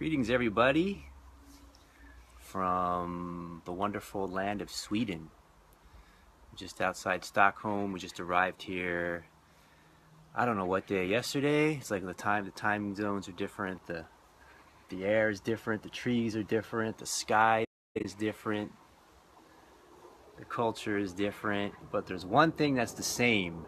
Greetings, everybody, from the wonderful land of Sweden. Just outside Stockholm. We just arrived here. I don't know what day. Yesterday. It's like the time zones are different. The air is different. The trees are different. The sky is different. The culture is different. But there's one thing that's the same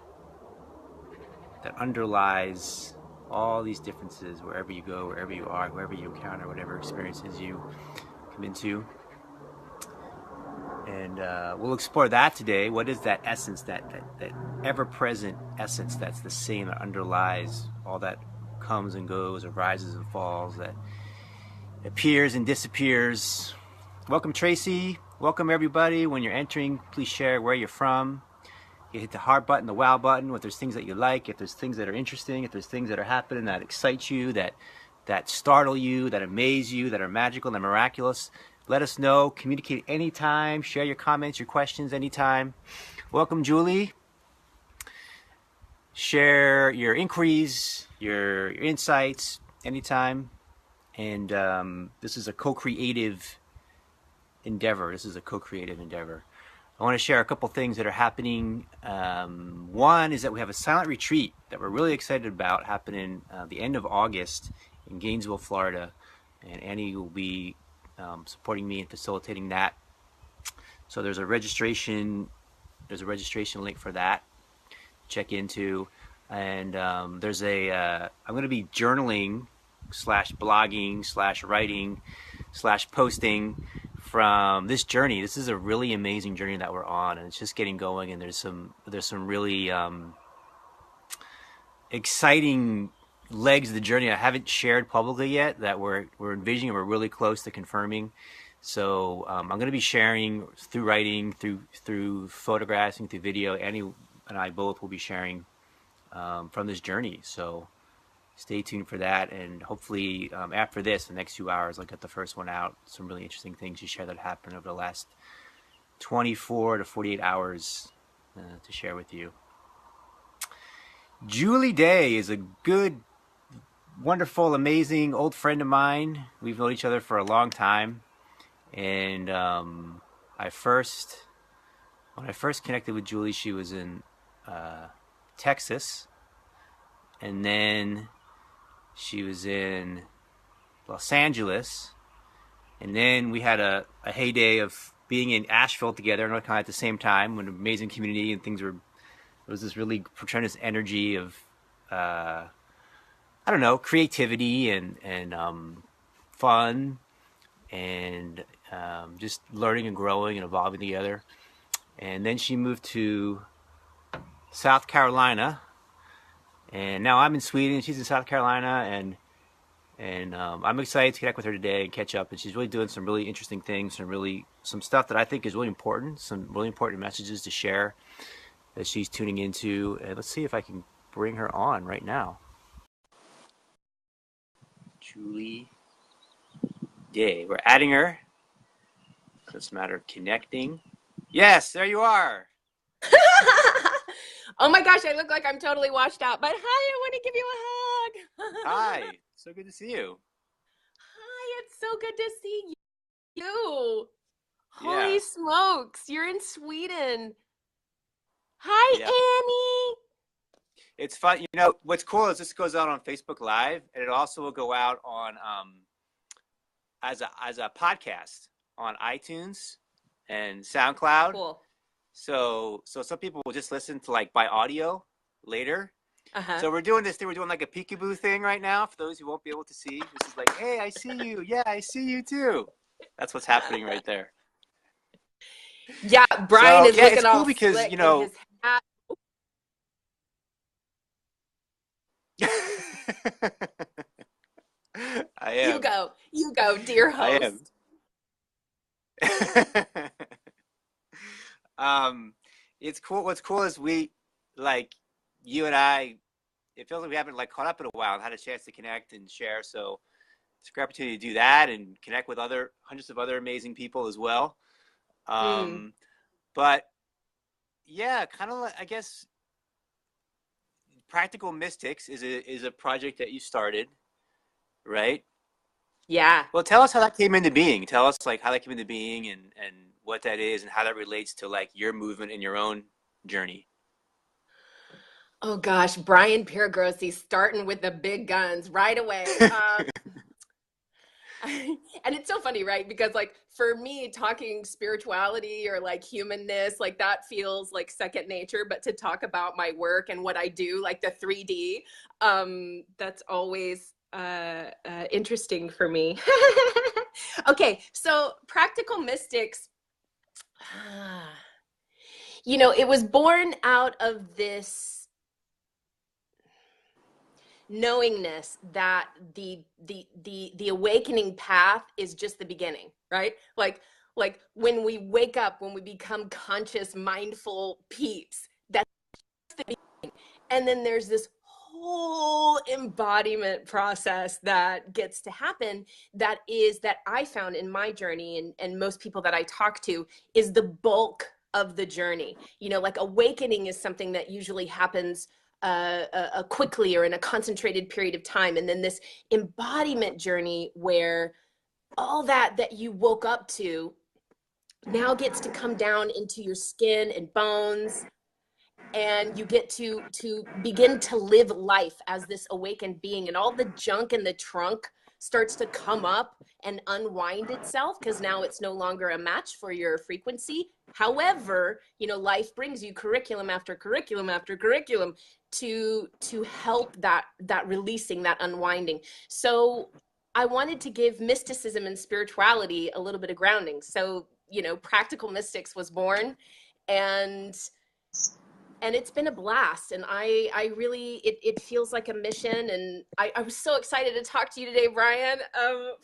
that underlies all these differences wherever you go, wherever you are, whoever you encounter, whatever experiences you come into. And we'll explore that today. What is that essence, that ever-present essence that's the same, that underlies all that comes and goes, arises and falls, that appears and disappears? Welcome, Tracy. Welcome, everybody. When you're entering, please share where you're from. You hit the heart button, the wow button, if there's things that you like, if there's things that are interesting, if there's things that are happening that excite you, that startle you, that amaze you, that are magical, that are miraculous. Let us know. Communicate anytime. Share your comments, your questions anytime. Welcome, Julie. Share your inquiries, your insights anytime. And this is a co-creative endeavor. I want to share a couple things that are happening. One is that we have a silent retreat that we're really excited about happening the end of August in Gainesville, Florida. And Annie will be supporting me and facilitating that. So there's a registration link for that. Check into, and I'm going to be journaling / blogging / writing / posting from this journey. This is a really amazing journey that we're on, and it's just getting going. And there's some really exciting legs of the journey I haven't shared publicly yet that we're envisioning and we're really close to confirming. So I'm going to be sharing through writing, through photographing, through video. Annie and I both will be sharing from this journey. So stay tuned for that. And hopefully after this, the next 2 hours, I'll get the first one out. Some really interesting things to share that happened over the last 24 to 48 hours to share with you. Julie Day is a good, wonderful, amazing old friend of mine. We've known each other for a long time. And when I first connected with Julie, she was in Texas. And then she was in Los Angeles. And then we had a heyday of being in Asheville together, kind of at the same time, when an amazing community and things were, there was this really tremendous energy of, creativity and fun and just learning and growing and evolving together. And then she moved to South Carolina, and now I'm in Sweden. She's in South Carolina, and I'm excited to connect with her today and catch up. And she's really doing some really interesting things, some stuff that I think is really important, some really important messages to share that she's tuning into. And let's see if I can bring her on right now. Julie Day. We're adding her. So it's a matter of connecting. Yes, there you are. Oh my gosh, I look like I'm totally washed out. But hi, I want to give you a hug. Hi, so good to see you. Hi, it's so good to see you. Yeah. Holy smokes, you're in Sweden. Hi, Yeah. Annie. It's fun. You know, what's cool is this goes out on Facebook Live, and it also will go out on as a podcast on iTunes and SoundCloud. Cool. So some people will just listen to by audio later. Uh-huh. So we're doing this thing. We're doing like a peekaboo thing right now for those who won't be able to see. This is like, hey, I see you. Yeah, I see you too. That's what's happening right there. Yeah, Brian is looking it's cool all because slick you know. in his hat. I am. You go, dear host. I am. It's cool. What's cool is you and I, it feels like we haven't caught up in a while and had a chance to connect and share. So it's a great opportunity to do that and connect with hundreds of other amazing people as well. But yeah, kind of I guess Practical Mystics is a project that you started, right? Yeah. Well, tell us how that came into being. Tell us like how that came into being and what that is and how that relates to like your movement and your own journey. Oh gosh, Brian Piergrossi starting with the big guns right away. And it's so funny, right? Because like for me, talking spirituality or like humanness, like that feels like second nature. But to talk about my work and what I do, like the 3D, that's always interesting for me. Okay, so Practical Mystics, it was born out of this knowingness that the awakening path is just the beginning, right? Like when we wake up, when we become conscious mindful peeps, that's the beginning. And then there's this whole embodiment process that gets to happen, that I found in my journey, and most people that I talk to, is the bulk of the journey. Like awakening is something that usually happens quickly or in a concentrated period of time, and then this embodiment journey where all that you woke up to now gets to come down into your skin and bones, and you get to begin to live life as this awakened being, and all the junk in the trunk starts to come up and unwind itself, because now it's no longer a match for your frequency. However, life brings you curriculum after curriculum after curriculum to help that releasing, that unwinding. So I wanted to give mysticism and spirituality a little bit of grounding. So Practical Mystics was born, and it's been a blast, and I really, it feels like a mission, and I was so excited to talk to you today, Brian.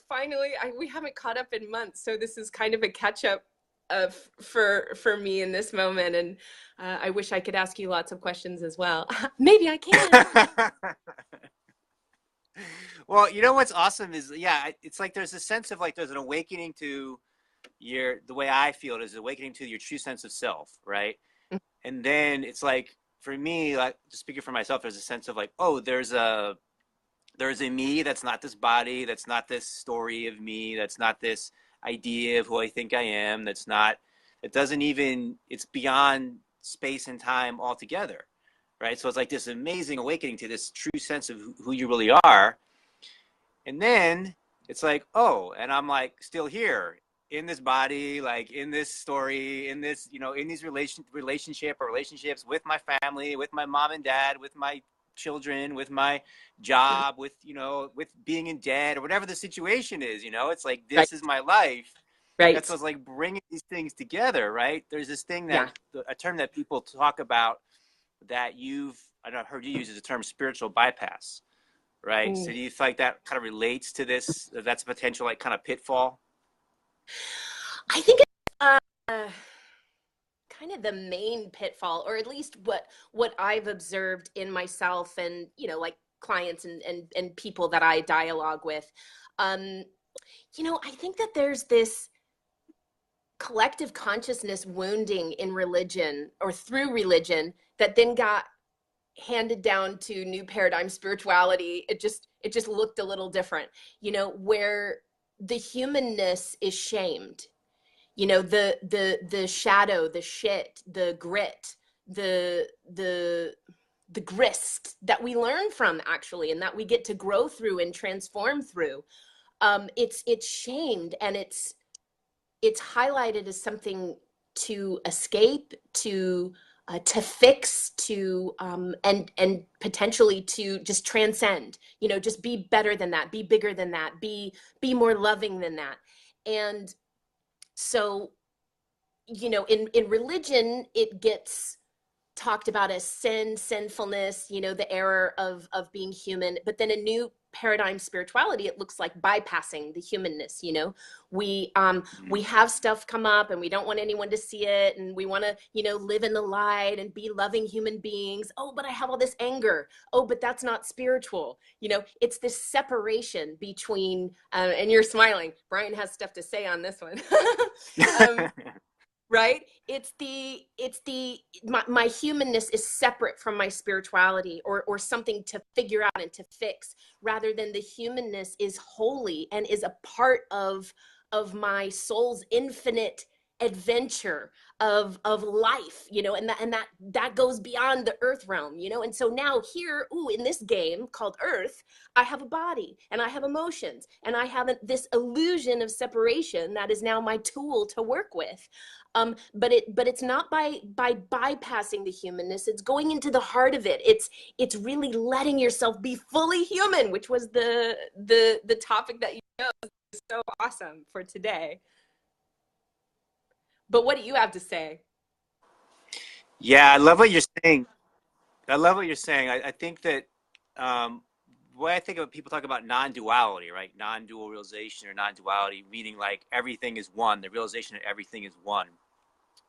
Finally, we haven't caught up in months, so this is kind of a catch up for me in this moment, and I wish I could ask you lots of questions as well. Maybe I can. Well, you know what's awesome is, yeah, it's like there's a sense of like there's an awakening to the way I feel it is awakening to your true sense of self, right? And then it's like for me, like just speaking for myself, there's a sense of like, oh, there's a me that's not this body, that's not this story of me, that's not this idea of who I think I am, that's not, it doesn't even, it's beyond space and time altogether, right? So it's like this amazing awakening to this true sense of who you really are. And then it's like, oh, and I'm like still here in this body, like in this story, in this, in these relationships with my family, with my mom and dad, with my children, with my job, with, with being in debt or whatever the situation is, it's like, Right, this is my life. That's right. what's like bringing these things together, right? There's this thing Yeah. a term that people talk about that I don't know, heard you use as a term, spiritual bypass, right? So Mm. do you feel like that kind of relates to this? That's a potential like kind of pitfall. I think it's kind of the main pitfall, or at least what I've observed in myself, and like clients and people that I dialogue with. um I think that there's this collective consciousness wounding in religion, or through religion, that then got handed down to new paradigm spirituality. It just looked a little different, where the humanness is shamed, the shadow, the shit, the grit, the grist that we learn from, actually, and that we get to grow through and transform through. It's shamed, and it's highlighted as something to escape, to fix, to and potentially to just transcend. Just be better than that, be bigger than that, be more loving than that. And so, in religion, it gets talked about as sinfulness, the error of being human. But then a new paradigm spirituality, it looks like bypassing the humanness. We have stuff come up, and we don't want anyone to see it, and we want to, live in the light and be loving human beings. Oh, but I have all this anger. Oh, but that's not spiritual. It's this separation between, and you're smiling, Brian has stuff to say on this one. um, right? My humanness is separate from my spirituality, or something to figure out and to fix, rather than the humanness is holy and is a part of my soul's infinite adventure of life, and that goes beyond the earth realm, and so now here, ooh, in this game called earth, I have a body and I have emotions and I have this illusion of separation that is now my tool to work with. But it's not by bypassing the humanness. It's going into the heart of it. It's really letting yourself be fully human, which was the topic that you chose. So awesome for today. But what do you have to say? Yeah, I love what you're saying. I love what you're saying. I think that um, what I think of people talk about non-duality, right? Non-dual realization or non-duality, meaning like everything is one, the realization that everything is one.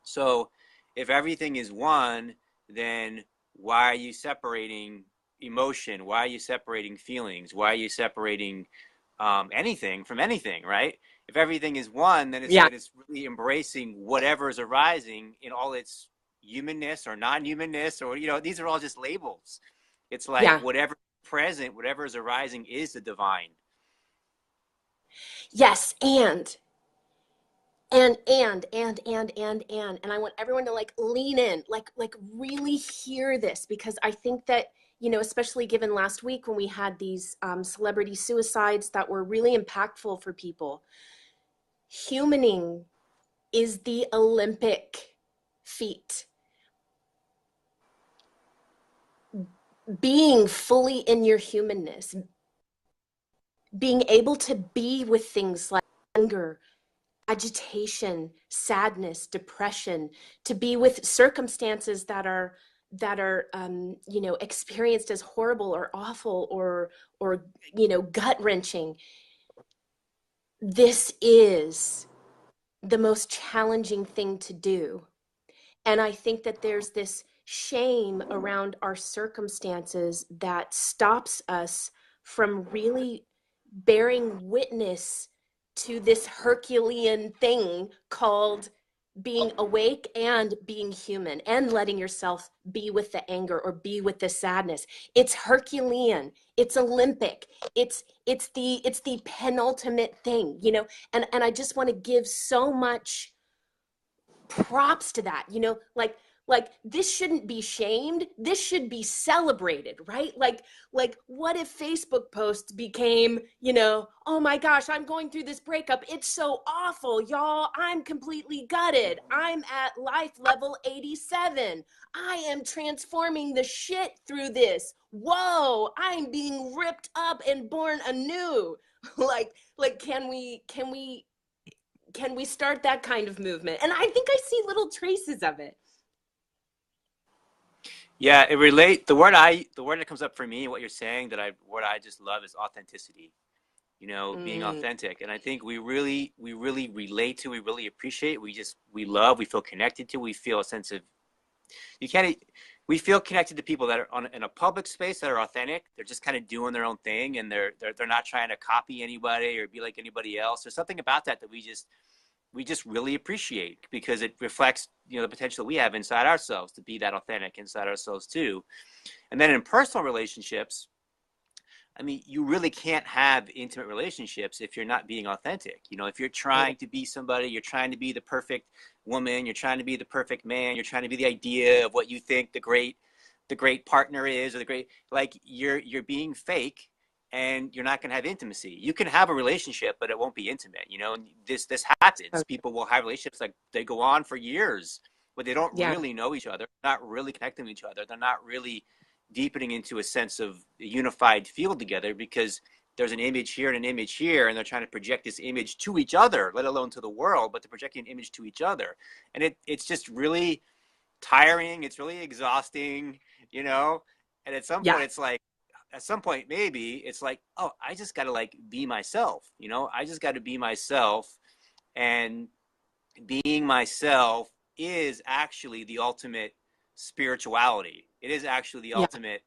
So if everything is one, then why are you separating emotion? Why are you separating feelings? Why are you separating anything from anything, right? If everything is one, Yeah, then it's really embracing whatever is arising in all its humanness or non-humanness, or these are all just labels. It's like yeah. whatever present, whatever is arising is the divine. Yes, and I want everyone to like lean in, like really hear this, because I think that, especially given last week when we had these celebrity suicides that were really impactful for people. Humaning is the Olympic feat. Being fully in your humanness, being able to be with things like anger, agitation, sadness, depression, to be with circumstances that are experienced as horrible or awful or gut wrenching. This is the most challenging thing to do. And I think that there's this shame around our circumstances that stops us from really bearing witness to this Herculean thing called being awake and being human, and letting yourself be with the anger or be with the sadness. It's Herculean, it's Olympic, it's the penultimate thing, and I just want to give so much props to that, like this shouldn't be shamed, this should be celebrated, right? Like what if Facebook posts became, oh my gosh, I'm going through this breakup, it's so awful, y'all, I'm completely gutted, I'm at life level 87, I am transforming the shit through this, whoa, I'm being ripped up and born anew. like can we start that kind of movement? And I think I see little traces of it. Yeah, the word that comes up for me, what you're saying, what I just love is authenticity. Being Mm, authentic. And I think we really relate to, we really appreciate, we love, we feel connected to, we feel a sense of, you can't, we feel connected to people that are in a public space that are authentic. They're just kind of doing their own thing, and they're not trying to copy anybody or be like anybody else. There's something about that we just really appreciate, because it reflects, the potential we have inside ourselves to be that authentic inside ourselves too. And then in personal relationships, I mean, you really can't have intimate relationships if you're not being authentic. If you're trying to be somebody, you're trying to be the perfect woman, you're trying to be the perfect man, you're trying to be the idea of what you think the great partner is, or the great, like, you're being fake, and you're not going to have intimacy. You can have a relationship, but it won't be intimate. And this happens. okay. People will have relationships like they go on for years, but they don't Yeah, really know each other, not really connecting with each other. They're not really deepening into a sense of unified field together, because there's an image here and an image here, and they're trying to project this image to each other, let alone to the world, but they're projecting an image to each other. And it's just really tiring. It's really exhausting, you know? And yeah, at some point, maybe it's like, oh, I just got to like be myself, I just got to be myself. And being myself is actually the ultimate spirituality. It is actually the yeah, ultimate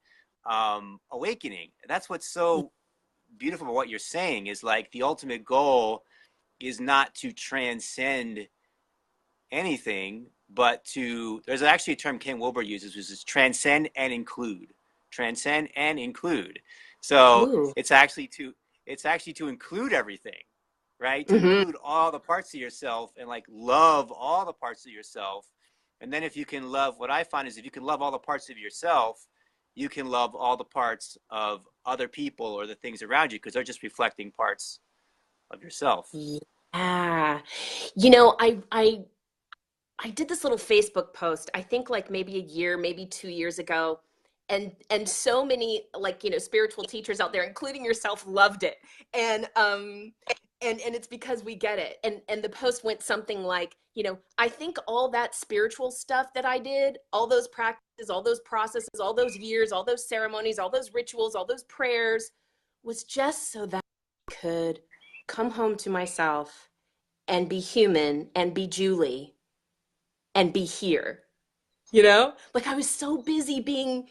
awakening. And that's what's so beautiful about what you're saying, is like the ultimate goal is not to transcend anything, but to, there's actually a term Ken Wilber uses, which is transcend and include. Transcend and include. So Ooh. it's actually to include everything, right? To Hmm. include all the parts of yourself and like love all the parts of yourself. And then if you can love, what I find is if you can love all the parts of yourself, you can love all the parts of other people or the things around you because they're just reflecting parts of yourself. Yeah. You know, I did this little Facebook post, I think like maybe a year, maybe 2 years ago. And so many like, spiritual teachers out there, including yourself, loved it. And and it's because we get it. And the post went something like, I think all that spiritual stuff that I did, all those practices, all those processes, all those years, all those ceremonies, all those rituals, all those prayers was just so that I could come home to myself and be human and be Julie and be here. Like I was so busy being,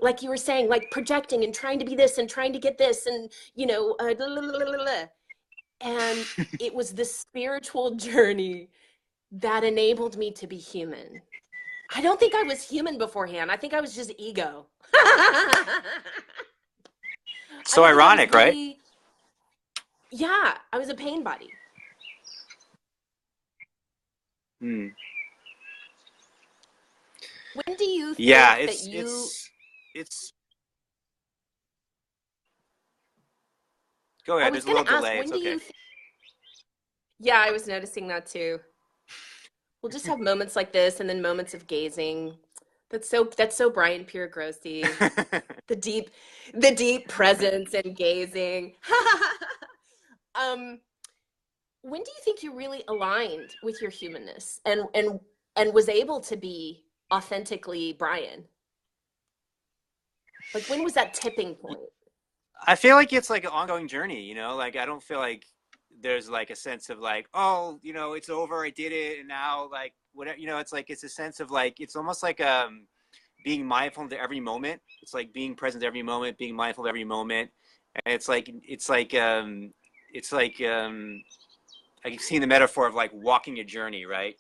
like you were saying, like projecting and trying to be this and trying to get this and, blah, blah, blah, blah, blah. And it was the spiritual journey that enabled me to be human. I don't think I was human beforehand. I think I was just ego. I So don't think I was ironic, right? really, yeah, I was a pain body. Hmm. When do you Yeah, think that you, it's go I ahead. was There's a going little to ask, delay. when It's do okay. you, yeah, I was noticing that too. We'll just have moments like this and then moments of gazing. That's so Brian Piergrossi. The deep the deep presence and gazing. um when do you think you really aligned with your humanness and was able to be authentically Brian? Like when was that tipping point? I feel like it's like an ongoing journey, like I don't feel like there's like a sense of like, oh, it's over, I did it, and now like whatever, it's like it's a sense of like it's almost like being mindful of every moment. It's like being present every moment, being mindful of every moment. And it's like I can see the metaphor of like walking a journey, right?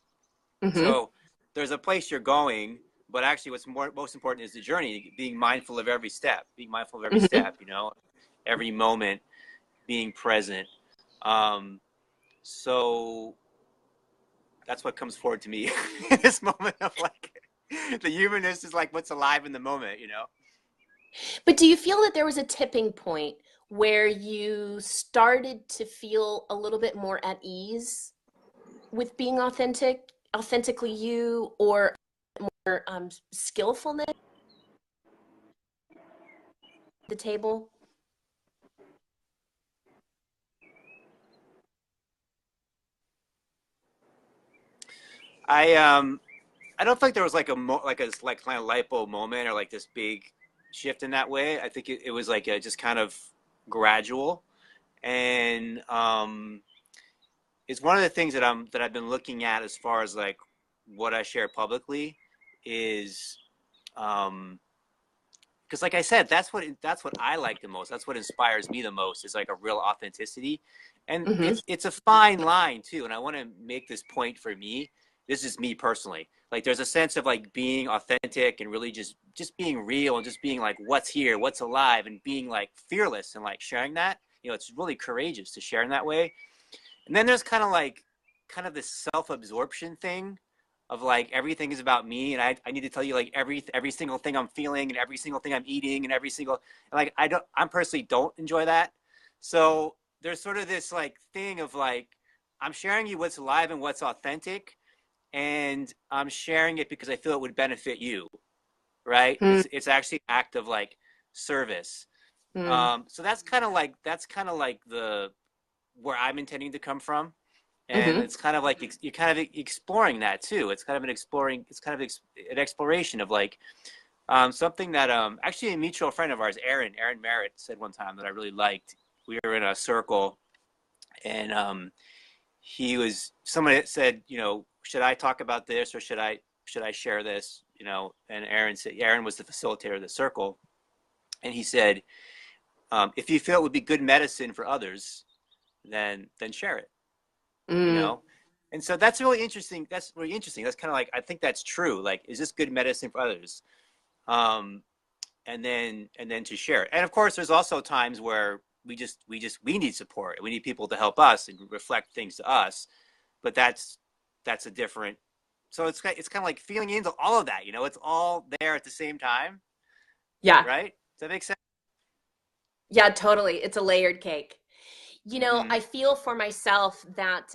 Hmm. So there's a place you're going, but actually what's most important is the journey, being mindful of every step, being mindful of every Hmm. step, every moment, being present. Um, so that's what comes forward to me in this moment of like the humanness is like what's alive in the moment. But do you feel that there was a tipping point where you started to feel a little bit more at ease with being authentically you, or skillfulness at the table? I I don't think there was like like a like kind of lipo moment or like this big shift in that way. I think it was like a just kind of gradual, and it's one of the things that I've been looking at as far as like what I share publicly is because like I said, that's what I like the most. That's what inspires me the most is like a real authenticity, and Hmm. it's a fine line too. And I want to make this point for me. This is me personally. Like there's a sense of like being authentic and really just being real and just being like what's here, what's alive, and being like fearless and like sharing that. It's really courageous to share in that way. And then there's kind of this self-absorption thing of like everything is about me and I need to tell you like every single thing I'm feeling and every single thing I'm eating and every single and like I personally don't enjoy that. So there's sort of this like thing of like I'm sharing you what's alive and what's authentic and I'm sharing it because I feel it would benefit you, right? It's actually an act of like service. Hmm. So that's kind of like the where I'm intending to come from, and Hmm. it's kind of like you're kind of exploring that too. It's kind of an exploration of like something that actually a mutual friend of ours, Aaron Merritt, said one time that I really liked. We were in a circle, and he was someone said, should I talk about this or should I share this? And Aaron was the facilitator of the circle, and he said, if you feel it would be good medicine for others, then share it. you Hmm. know And so that's really interesting. That's really interesting. That's kind of like, I think that's true. Like, is this good medicine for others? Um, and then to share it. And of course, there's also times where we need support. We need people to help us and reflect things to us. But that's a different. So it's kind of like feeling into all of that. You know, it's all there at the same time, Yeah. right? Does that make sense? Yeah, totally. It's a layered cake. You know, Mm-hmm. I feel for myself that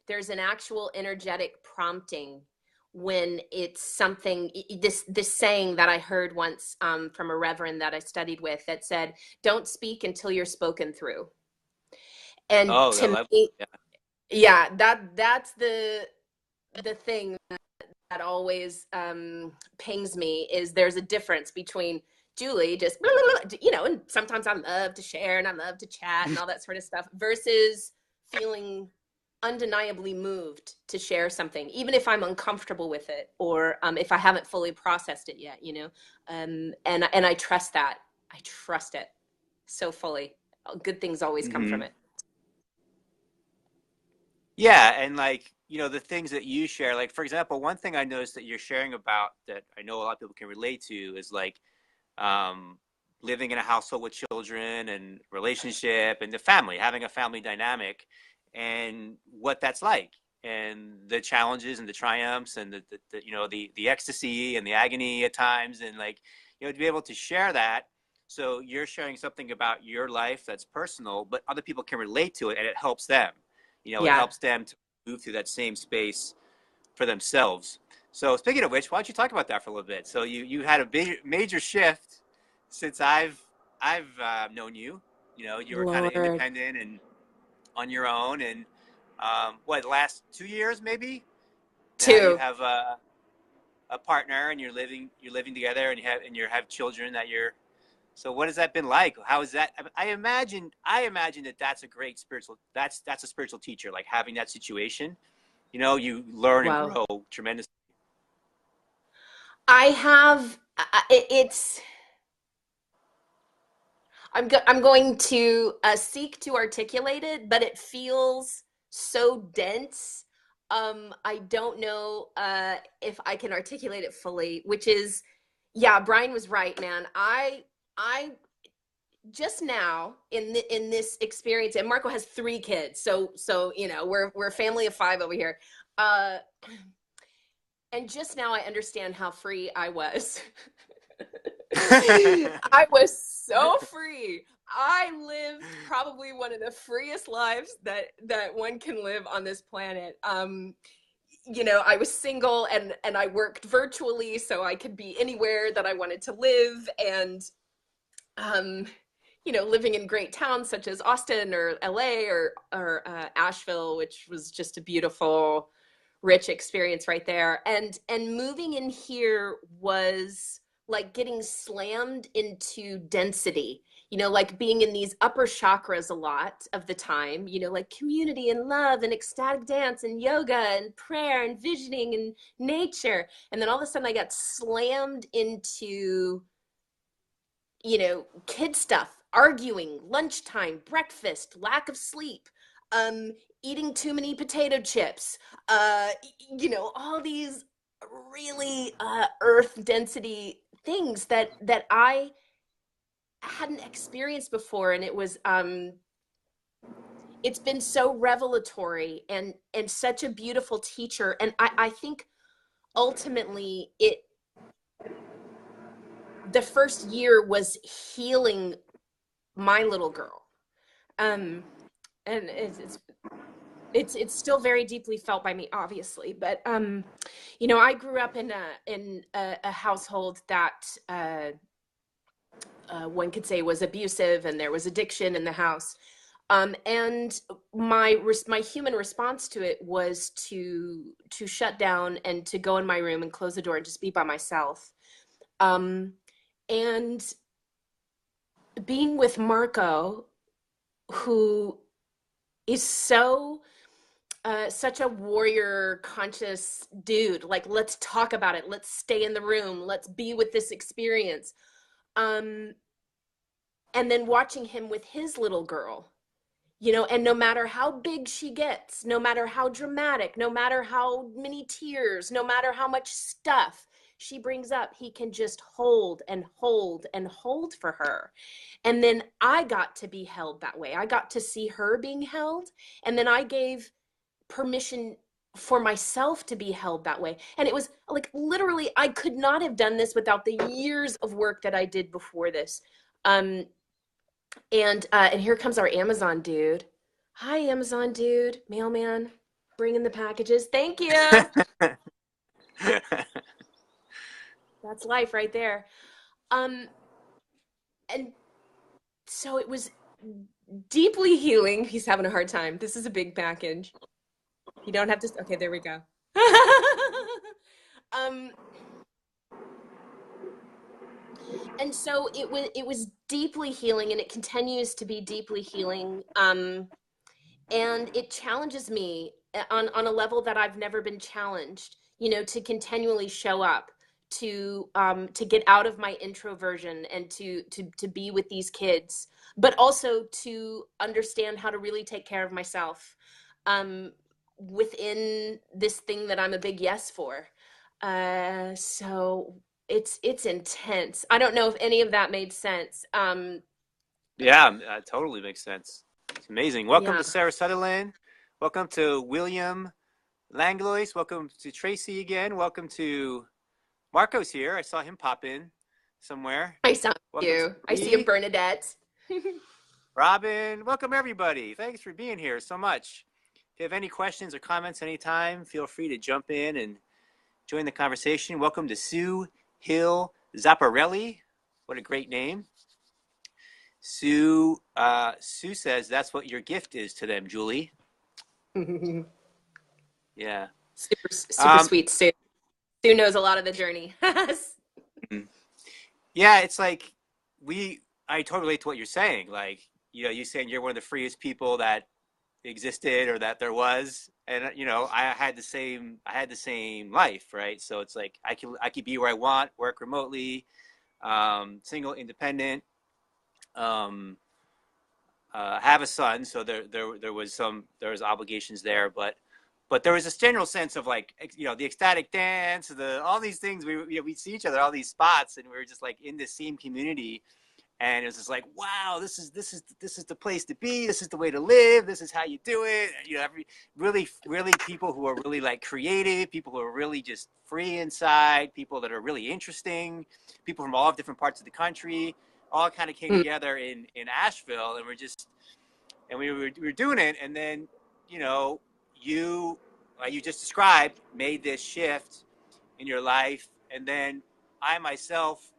there's an actual energetic prompting when it's something, this saying that I heard once from a reverend that I studied with that said, "Don't speak until you're spoken through." And Oh, I to love. me, Yeah. yeah, that's the thing that always pings me is there's a difference between Julie just, you know, and sometimes I love to share and I love to chat and all that sort of stuff versus feeling undeniably moved to share something, even if I'm uncomfortable with it or if I haven't fully processed it yet, you know, and I trust that. I trust it so fully. Good things always come from Mm-hmm. it. Yeah, and like, the things that you share, like for example, one thing I noticed that you're sharing about that I know a lot of people can relate to is like um, living in a household with children and relationship and the family, having a family dynamic and what that's like and the challenges and the triumphs and the ecstasy and the agony at times and like, to be able to share that. So you're sharing something about your life that's personal, but other people can relate to it and it helps them. It Yeah. helps them to move through that same space for themselves. So speaking of which, why don't you talk about that for a little bit? So you had a big major shift since I've known you. You were kind of Lord. independent and on your own, and what last 2 years maybe. Now you Two. have a partner, and you're living together, and you have children that you're. So what has that been like? How is that? I imagine that that's a great spiritual. That's a spiritual teacher, like having that situation. You learn and Wow. grow tremendously. I have it's I'm going to seek to articulate it, but it feels so dense. I don't know if I can articulate it fully, which is, yeah, Brian was right, man. I just now in this experience, and Marco has 3 kids, so you know we're a family of 5 over here. Uh, and just now I understand how free I was. I was so free. I lived probably one of the freest lives that one can live on this planet. You know, I was single and I worked virtually so I could be anywhere that I wanted to live and um you know, living in great towns such as Austin or LA or Asheville, which was just a beautiful rich experience right there. And moving in here was like getting slammed into density, you know, like being in these upper chakras a lot of the time, you know, like community and love and ecstatic dance and yoga and prayer and visioning and nature. And then all of a sudden I got slammed into, you know, kid stuff, arguing, lunchtime, breakfast, lack of sleep, um, eating too many potato chips, you know, all these really earth density things that I hadn't experienced before, and it's been so revelatory and such a beautiful teacher, and I think ultimately it the first year was healing my little girl. Um, and it's still very deeply felt by me, obviously. But you know, I grew up in a household that one could say was abusive, and there was addiction in the house. And my human response to it was to shut down and to go in my room and close the door and just be by myself. Um, and being with Marco, who is such a warrior conscious dude, like let's talk about it, let's stay in the room, let's be with this experience, um and then watching him with his little girl, you know, and no matter how big she gets, no matter how dramatic, no matter how many tears, no matter how much stuff she brings up, he can just hold and hold and hold for her. And then I got to be held that way. I got to see her being held. And then I gave permission for myself to be held that way. And it was like literally, I could not have done this without the years of work that I did before this. Um, and here comes our Amazon dude. Hi, Amazon dude, mailman, bringing the packages. Thank you. That's life right there. Um, and so it was deeply healing. He's having a hard time. This is a big package. You don't have to. Okay, there we go. um, and so it was deeply healing, and it continues to be deeply healing. And it challenges me on a level that I've never been challenged, you know, to continually show up, to get out of my introversion and to be with these kids, but also to understand how to really take care of myself um, within this thing that I'm a big yes for. So it's intense. I don't know if any of that made sense. Yeah, totally makes sense. It's amazing. Welcome Yeah. to Sarah Sutherland. Welcome to William Langlois. Welcome to Tracy again. Welcome to Marco's here. I saw him pop in somewhere. I saw Welcome to you. I see a Lee. Bernadette. Robin. Welcome everybody. Thanks for being here so much. If you have any questions or comments anytime, feel free to jump in and join the conversation. Welcome to Sue Hill Zapparelli. What a great name. Sue says that's what your gift is to them, Julie. Yeah. Super Um, sweet Sue. Sue knows a lot of the journey. yeah, it's like I totally relate to what you're saying. Like, you saying you're one of the freest people that existed or that there was. And, I had the same life, right? So it's like, I could be where I want, work remotely, single, independent, um, have a son. So there was obligations there, but there was this general sense of like, the ecstatic dance, all these things. We'd see each other, all these spots, and we were just like in the same community. And it was just like, wow, this is the place to be. This is the way to live. This is how you do it. Really, really people who are really like creative, people who are really just free inside, people that are really interesting, people from all different parts of the country, all kind of came together in Asheville, and we were doing it. And then, you know, you, like you just described, made this shift in your life. And then I myself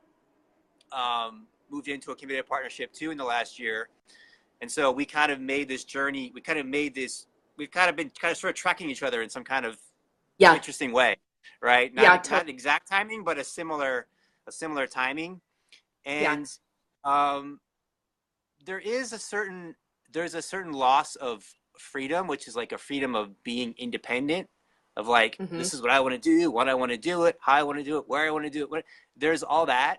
moved into a committed partnership too in the last year. And so we kind of made this journey. We've kind of been kind of sort of tracking each other in some kind of Yeah. interesting way, right? Yeah. Not exact timing, but a similar timing. Yeah. And um, there is there's a certain loss of freedom, which is like a freedom of being independent, of like, Hmm. this is what I want to do, when I want to do it, how I want to do it, where I want to do it. There's all that.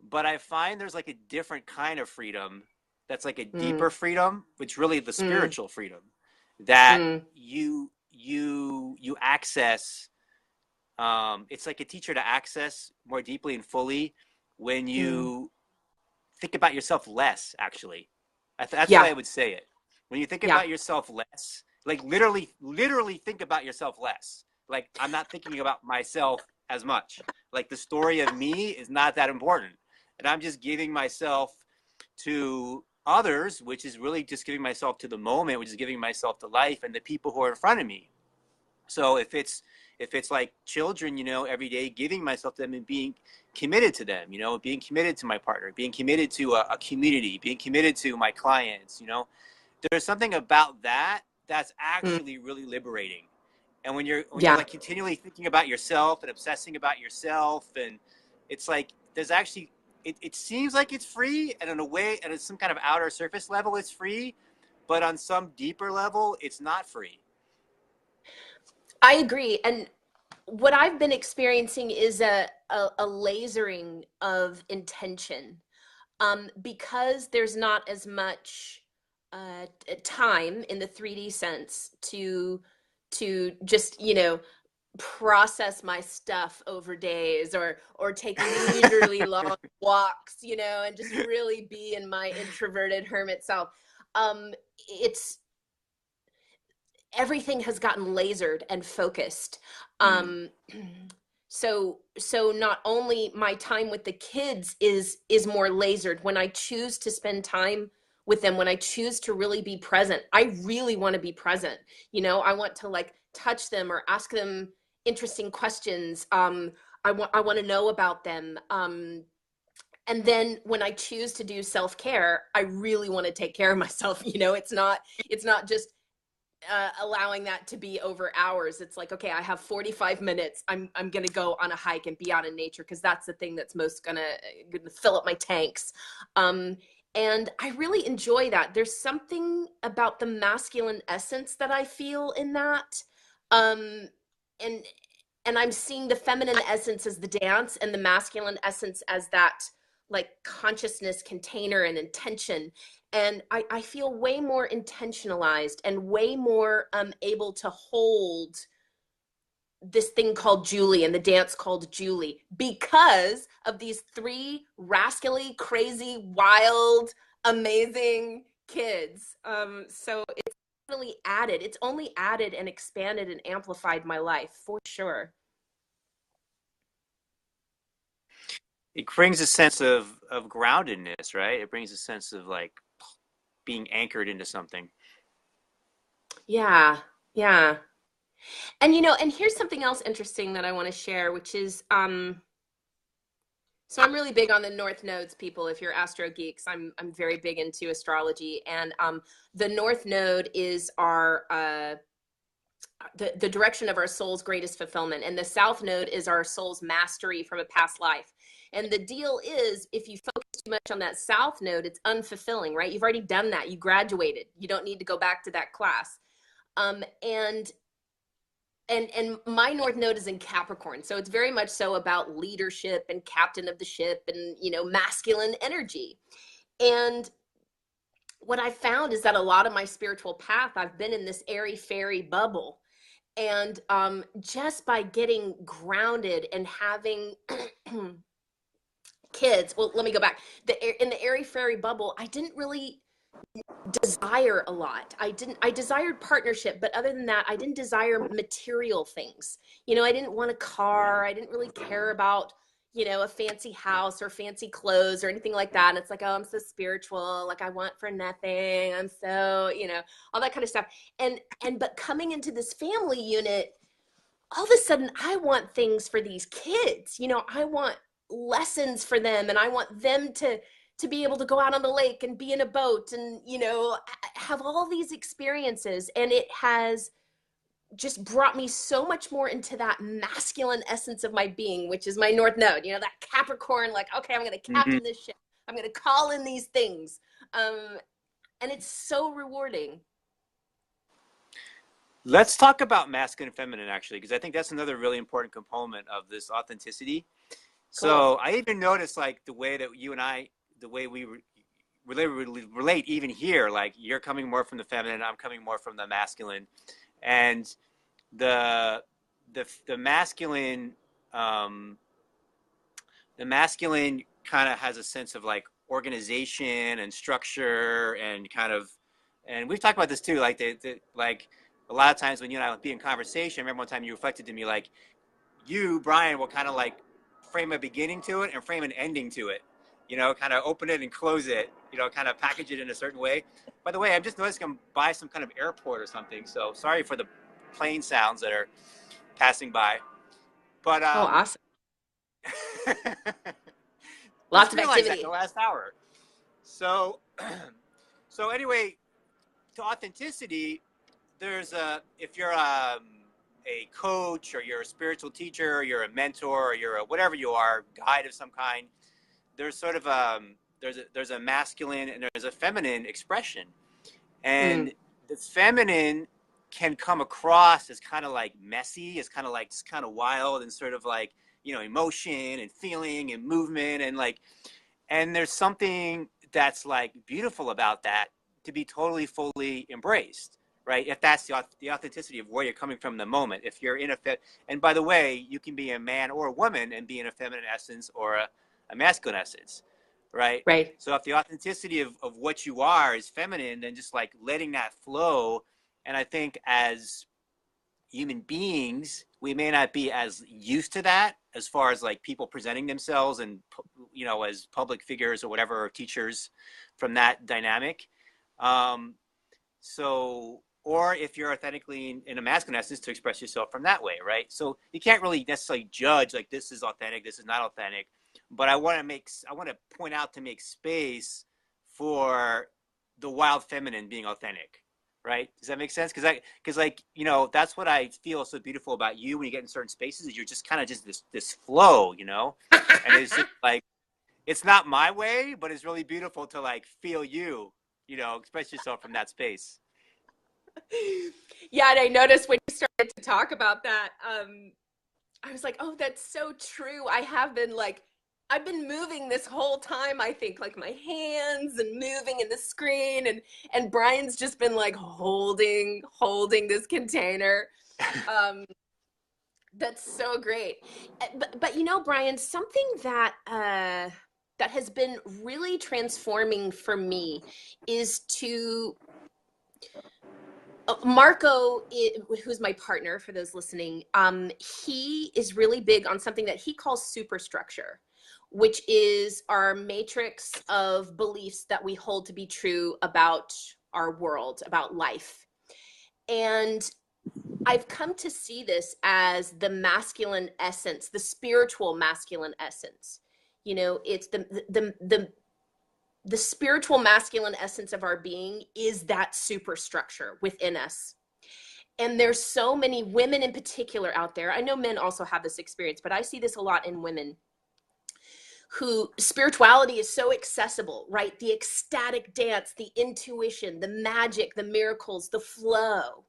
But I find there's like a different kind of freedom that's like a Mm, deeper freedom, which really the mm, spiritual freedom that mm, you access. It's like a teacher to access more deeply and fully when mm. you think about yourself less, actually. That's the way Yeah. I would say it. When you think Yeah. about yourself less, like literally think about yourself less. Like, I'm not thinking about myself as much. Like, the story of me is not that important. And I'm just giving myself to others, which is really just giving myself to the moment, which is giving myself to life and the people who are in front of me. So if it's like children, every day giving myself to them and being committed to them, being committed to my partner, being committed to a community, being committed to my clients, there's something about that that's Mm, actually really liberating. And when you're yeah. like continually thinking about yourself and obsessing about yourself, and it's like there's actually it seems like it's free, and in a way, and at some kind of outer surface level it's free, but on some deeper level it's not free. I agree. And what I've been experiencing is a lasering of intention, because there's not as much. time in the 3D sense to just, you know, process my stuff over days, or take leisurely long walks, you know, and just really be in my introverted hermit self. It's Everything has gotten lasered and focused. Mm, Um, so not only my time with the kids is more lasered when I choose to spend time with them, when I choose to really be present. I really want to be present. You know, I want to like touch them or ask them interesting questions. I want to know about them. And then when I choose to do self-care, I really want to take care of myself. You know, it's not just allowing that to be over hours. It's like, okay, I have 45 minutes. I'm gonna go on a hike and be out in nature because that's the thing that's most gonna fill up my tanks. Um, and I really enjoy that. There's something about the masculine essence that I feel in that. Um, and and I'm seeing the feminine essence as the dance and the masculine essence as that like consciousness container and intention. And I feel way more intentionalized and way more able to hold this thing called Julie and the dance called Julie because of these three rascally, crazy, wild, amazing kids. So it's really added, it's only added and expanded and amplified my life for sure. it brings a sense of groundedness, right? It brings a sense of like being anchored into something. Yeah, yeah. And you know, and here's something else interesting that I want to share, which is so I'm really big on the North Nodes, people. If you're Astro geeks, I'm very big into astrology, and the North Node is our the direction of our soul's greatest fulfillment, and the South Node is our soul's mastery from a past life. And the deal is, if you focus too much on that South Node, it's unfulfilling, right? You've already done that. You graduated. You don't need to go back to that class. And my North Node is in Capricorn, so it's very much so about leadership and captain of the ship and, you know, masculine energy. And what I found is that a lot of my spiritual path, I've been in this airy fairy bubble. And just by getting grounded and having kids, well, let me go back. In the airy fairy bubble, I didn't really desire a lot. I desired partnership, but other than that, I didn't desire material things. You know, I didn't want a car. I didn't really care about, you know, a fancy house or fancy clothes or anything like that. And it's like, oh, I'm so spiritual. Like I want for nothing. I'm so, you know, all that kind of stuff. But coming into this family unit, all of a sudden I want things for these kids. You know, I want lessons for them, and I want them to be able to go out on the lake and be in a boat and, you know, have all these experiences. And it has just brought me so much more into that masculine essence of my being, which is my North Node, you know, that Capricorn, like, okay, I'm going to Hmm. captain this ship. I'm going to call in these things. Um, and it's so rewarding. Let's talk about masculine and feminine actually, because I think that's another really important component of this authenticity. Cool. So I even noticed like the way that you and I, the way we relate even here, like you're coming more from the feminine, I'm coming more from the masculine, and the the masculine, um, the masculine kind of has a sense of like organization and structure and kind of, and we've talked about this too, like like a lot of times when you and I would be in conversation, I remember one time you reflected to me like you, Brian, will kind of like frame a beginning to it and frame an ending to it. You know, kind of open it and close it. You know, kind of package it in a certain way. By the way, I'm just noticing I'm by some kind of airport or something. So sorry for the plane sounds that are passing by. But Oh, awesome. just Lots of realized that the activity. last hour. So, so anyway, to authenticity, there's a if you're a coach or you're a spiritual teacher or you're a mentor or you're a whatever you are, guide of some kind, there's sort of there's a masculine and there's a feminine expression, Mm. and the feminine can come across as kind of like messy, as kind of like just kind of wild and sort of like, you know, emotion and feeling and movement and like, and there's something that's like beautiful about that to be totally, fully embraced, right? If that's the authenticity of where you're coming from in the moment. If you're in a and by the way, you can be a man or a woman and be in a feminine essence or a masculine essence, right? Right. So if the authenticity of what you are is feminine, then just like letting that flow. And I think as human beings, we may not be as used to that as far as like people presenting themselves and, as public figures or whatever, or teachers from that dynamic. Um, or if you're authentically in a masculine essence, to express yourself from that way, right? So you can't really necessarily judge like this is authentic, this is not authentic. But I want to point out to make space for the wild feminine being authentic, right? Does that make sense? Because that's what I feel so beautiful about you when you get in certain spaces is you're just kind of just this flow, and it's just like it's not my way, but it's really beautiful to like feel express yourself from that space. Yeah, and I noticed when you started to talk about that, I was like, oh, that's so true. I've been moving this whole time, I think, like my hands and moving in the screen, and Brian's just been like holding this container. Um, that's so great. But Brian, something that has been really transforming for me is to Marco, who's my partner for those listening, he is really big on something that he calls superstructure, which is our matrix of beliefs that we hold to be true about our world, about life. And I've come to see this as the masculine essence, the spiritual masculine essence. It's the spiritual masculine essence of our being is that superstructure within us. And there's so many women in particular out there. I know men also have this experience, but I see this a lot in women who spirituality is so accessible, right? The ecstatic dance, the intuition, the magic, the miracles, the flow.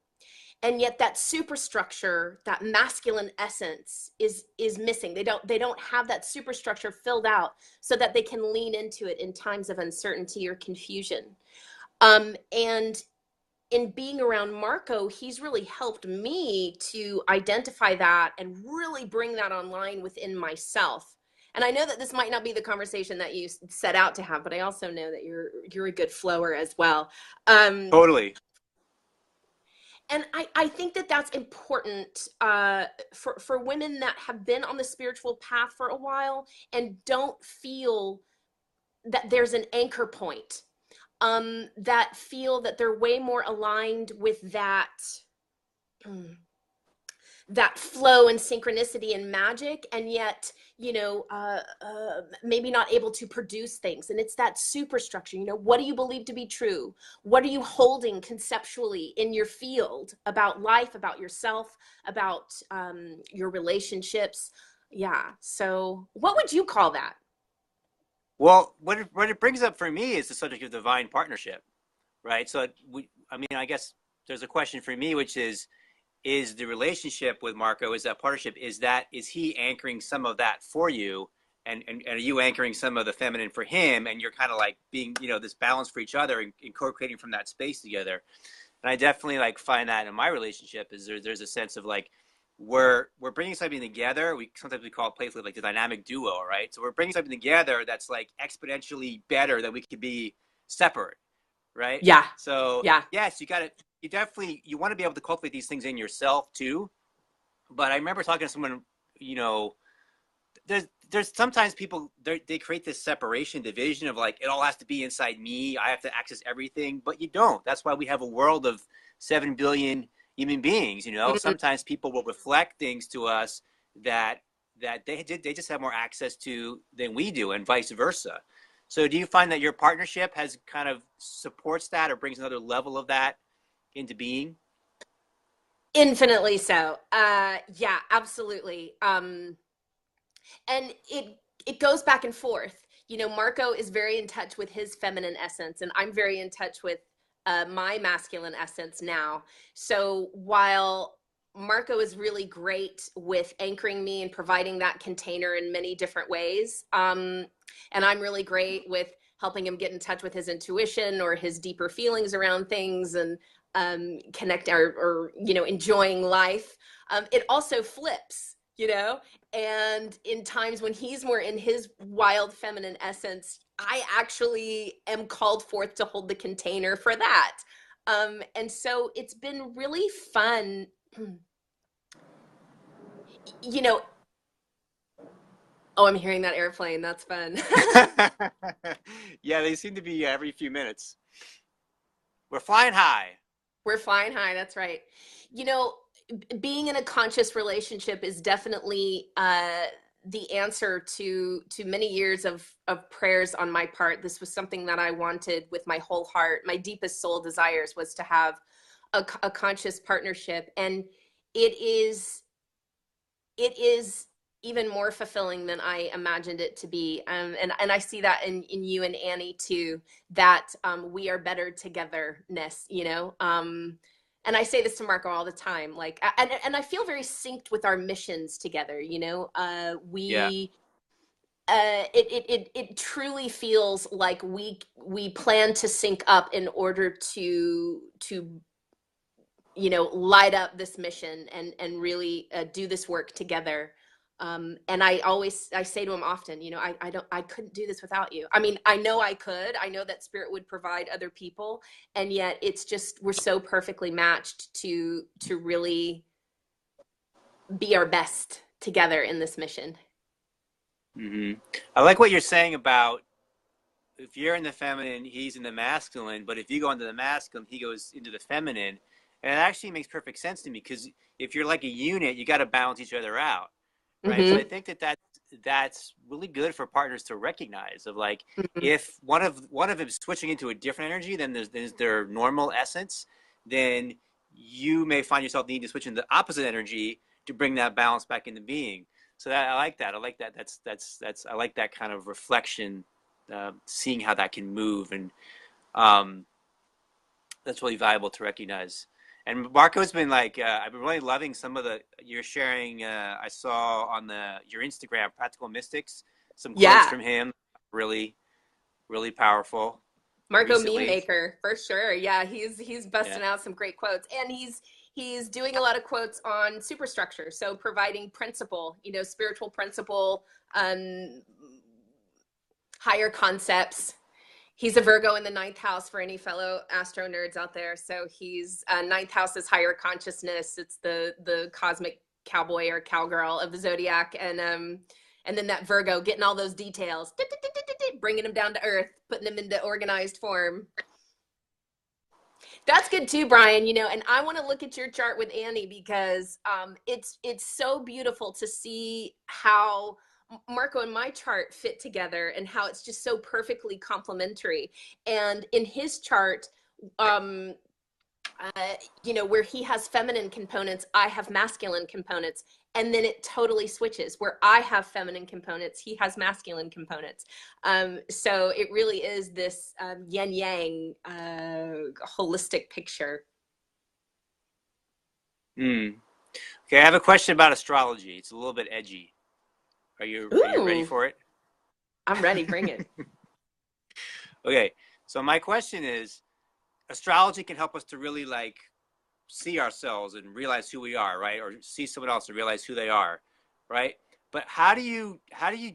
And yet that superstructure, that masculine essence is missing. They don't have that superstructure filled out so that they can lean into it in times of uncertainty or confusion. And in being around Marco, he's really helped me to identify that and really bring that online within myself. And I know that this might not be the conversation that you set out to have, but I also know that you're a good flower as well. Totally. And I think that that's important for women that have been on the spiritual path for a while and don't feel that there's an anchor point, that feel that they're way more aligned with that flow and synchronicity and magic, and yet maybe not able to produce things. And it's that superstructure. What do you believe to be true? What are you holding conceptually in your field about life, about yourself, about your relationships? Yeah. So what would you call that? Well, what it brings up for me is the subject of divine partnership, right? So I guess there's a question for me, which is the relationship with Marco, is that partnership, is he anchoring some of that for you, and are you anchoring some of the feminine for him, and you're kind of like being this balance for each other and co-creating from that space together. And I definitely like find that in my relationship is there's a sense of like we're bringing something together. Sometimes we call it playfully like the dynamic duo, right? So we're bringing something together that's like exponentially better than we could be separate, right? Yeah. So Yeah. yes, you want to be able to cultivate these things in yourself too. But I remember talking to someone, there's sometimes people they create this separation, division of like it all has to be inside me. I have to access everything, but you don't. That's why we have a world of 7 billion human beings. Mm-hmm. Sometimes people will reflect things to us that they just have more access to than we do, and vice versa. So do you find that your partnership has kind of supports that or brings another level of that into being? Infinitely so. Yeah, absolutely. And it goes back and forth. Marco is very in touch with his feminine essence, and I'm very in touch with my masculine essence now. So while Marco is really great with anchoring me and providing that container in many different ways, and I'm really great with helping him get in touch with his intuition or his deeper feelings around things, and connect or enjoying life. It also flips, and in times when he's more in his wild feminine essence, I actually am called forth to hold the container for that. And so it's been really fun, you know. Oh, I'm hearing that airplane. That's fun. Yeah, they seem to be every few minutes. We're flying high. We're flying high. That's right. You know, being in a conscious relationship is definitely the answer to many years of prayers on my part. This was something that I wanted with my whole heart. My deepest soul desires was to have a conscious partnership, and it is it is even more fulfilling than I imagined it to be. And I see that in you and Annie too, that we are better togetherness, and I say this to Marco all the time, like, and I feel very synced with our missions together, Yeah. it truly feels like we plan to sync up in order to light up this mission and really do this work together. And I say to him often, I couldn't do this without you. I mean, I know I could. I know that spirit would provide other people, and yet it's just we're so perfectly matched to really be our best together in this mission. Hmm. I like what you're saying about if you're in the feminine, he's in the masculine, but if you go into the masculine, he goes into the feminine. And it actually makes perfect sense to me because if you're like a unit, you got to balance each other out, right? So I Mm-hmm. think that's really good for partners to recognize of like Mm-hmm. if one of them is switching into a different energy than there's their normal essence, then you may find yourself needing to switch into the opposite energy to bring that balance back into being. So that I like that. I like that. That's I like that kind of reflection, seeing how that can move, and um, that's really valuable to recognize. And Marco's been like, I've been really loving some of the you're sharing. I saw on your Instagram, Practical Mystics, some quotes Yeah. from him, really, really powerful Marco meme recently. maker for sure. Yeah, he's Yeah. busting out some great quotes, and he's doing a lot of quotes on superstructure. So providing principle, spiritual principle, um, higher concepts. He's a Virgo in the ninth house for any fellow astro nerds out there. So he's ninth house is higher consciousness. It's the cosmic cowboy or cowgirl of the zodiac, and then that Virgo getting all those details, bringing them down to earth, putting them into organized form. That's good too, Brian. And I want to look at your chart with Annie because it's so beautiful to see how Marco and my chart fit together and how it's just so perfectly complementary. And in his chart, um, where he has feminine components, I have masculine components. And then it totally switches where I have feminine components, he has masculine components. So it really is this yin yang holistic picture. Mm. Okay, I have a question about astrology. It's a little bit edgy. Are you ready Ooh, for it? I'm ready. Bring it. Okay, so my question is, astrology can help us to really like see ourselves and realize who we are, right? Or see someone else and realize who they are, right? But how do you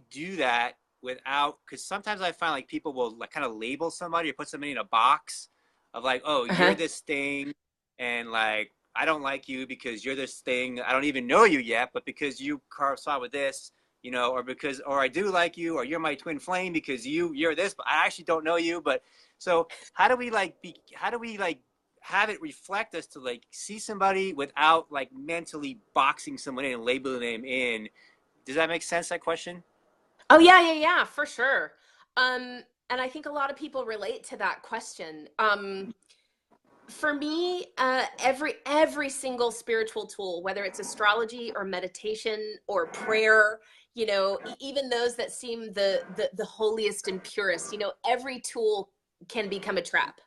do that without? Because sometimes I find like people will like kind of label somebody or put somebody in a box of like, oh, you're Uh-huh. this thing, and like I don't like you because you're this thing. I don't even know you yet, but because you correspond with this, or I do like you, or you're my twin flame because you're this, but I actually don't know you. But so how do we like be? How do we like have it reflect us to like see somebody without like mentally boxing someone in and labeling them in? Does that make sense, that question? Oh yeah, yeah, yeah, for sure. And I think a lot of people relate to that question. For me, every single spiritual tool, whether it's astrology or meditation or prayer, even those that seem the holiest and purest, every tool can become a trap.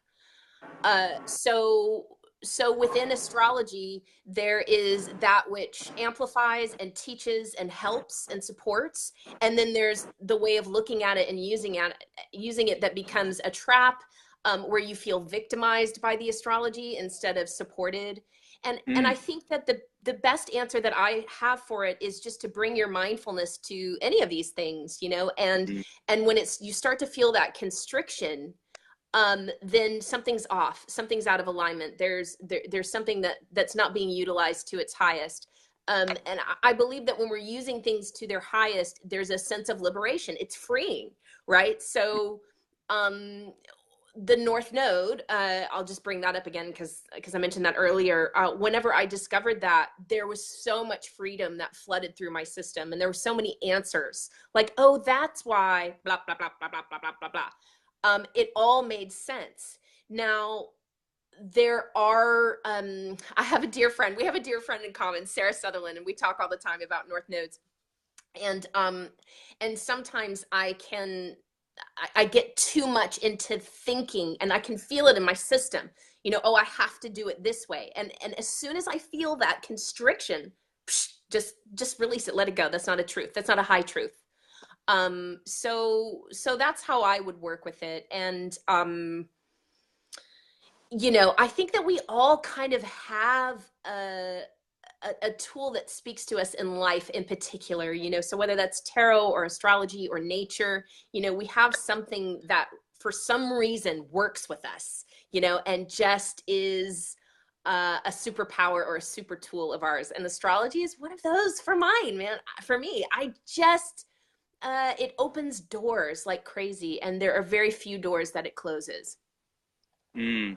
So so within astrology, there is that which amplifies and teaches and helps and supports, and then there's the way of looking at it and using it that becomes a trap, where you feel victimized by the astrology instead of supported. And I Mm, think that the best answer that I have for it is just to bring your mindfulness to any of these things, mm, and when it's you start to feel that constriction, then something's off, something's out of alignment. There's something that's not being utilized to its highest. And I believe that when we're using things to their highest, there's a sense of liberation. It's freeing, right? So, um, the North Node, I'll just bring that up again because I mentioned that earlier. Whenever I discovered that, there was so much freedom that flooded through my system, and there were so many answers. Like, oh, that's why, blah blah blah blah blah blah blah blah blah. It all made sense. Now, there are, I have a dear friend. We have a dear friend in common, Sarah Sutherland, and we talk all the time about North Nodes. And and sometimes I get too much into thinking, and I can feel it in my system. Oh, I have to do it this way. And as soon as I feel that constriction, psh, just release it, let it go. That's not a truth. That's not a high truth. So that's how I would work with it. And I think that we all kind of have a tool that speaks to us in life in particular, so whether that's tarot or astrology or nature, we have something that for some reason works with us, and just is a superpower or a super tool of ours. And astrology is one of those for mine, man. For me, I just, it opens doors like crazy, and there are very few doors that it closes. mm.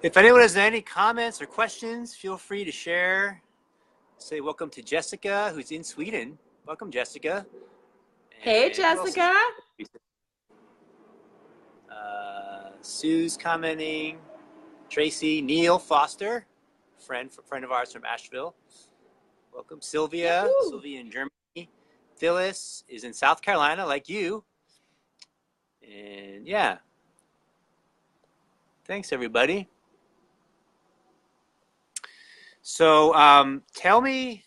If anyone has any comments or questions, feel free to share. Say welcome to Jessica, who's in Sweden. Welcome, Jessica. Hey, And who else is Jessica. Sue's commenting. Tracy, Neil Foster, friend of ours from Asheville. Welcome, Sylvia. Yahoo. Sylvia in Germany. Phyllis is in South Carolina, like you. And yeah, thanks everybody. So tell me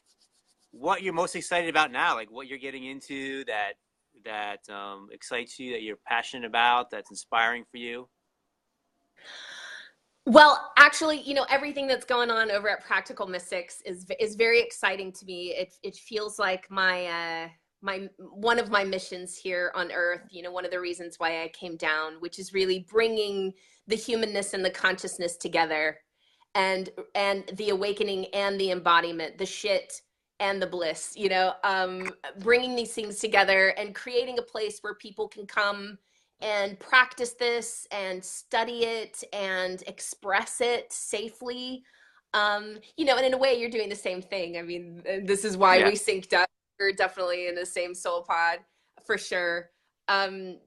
what you're most excited about now, like what you're getting into that excites you, that you're passionate about, that's inspiring for you. Well, actually, everything that's going on over at Practical Mystics is very exciting to me. It feels like my one of my missions here on Earth. One of the reasons why I came down, which is really bringing the humanness and the consciousness together, and the awakening and the embodiment, the shit and the bliss. Bringing these things together and creating a place where people can come and practice this and study it and express it safely. And in a way, you're doing the same thing. I mean, this is why Yeah. we synced up. We're definitely in the same soul pod for sure. Um,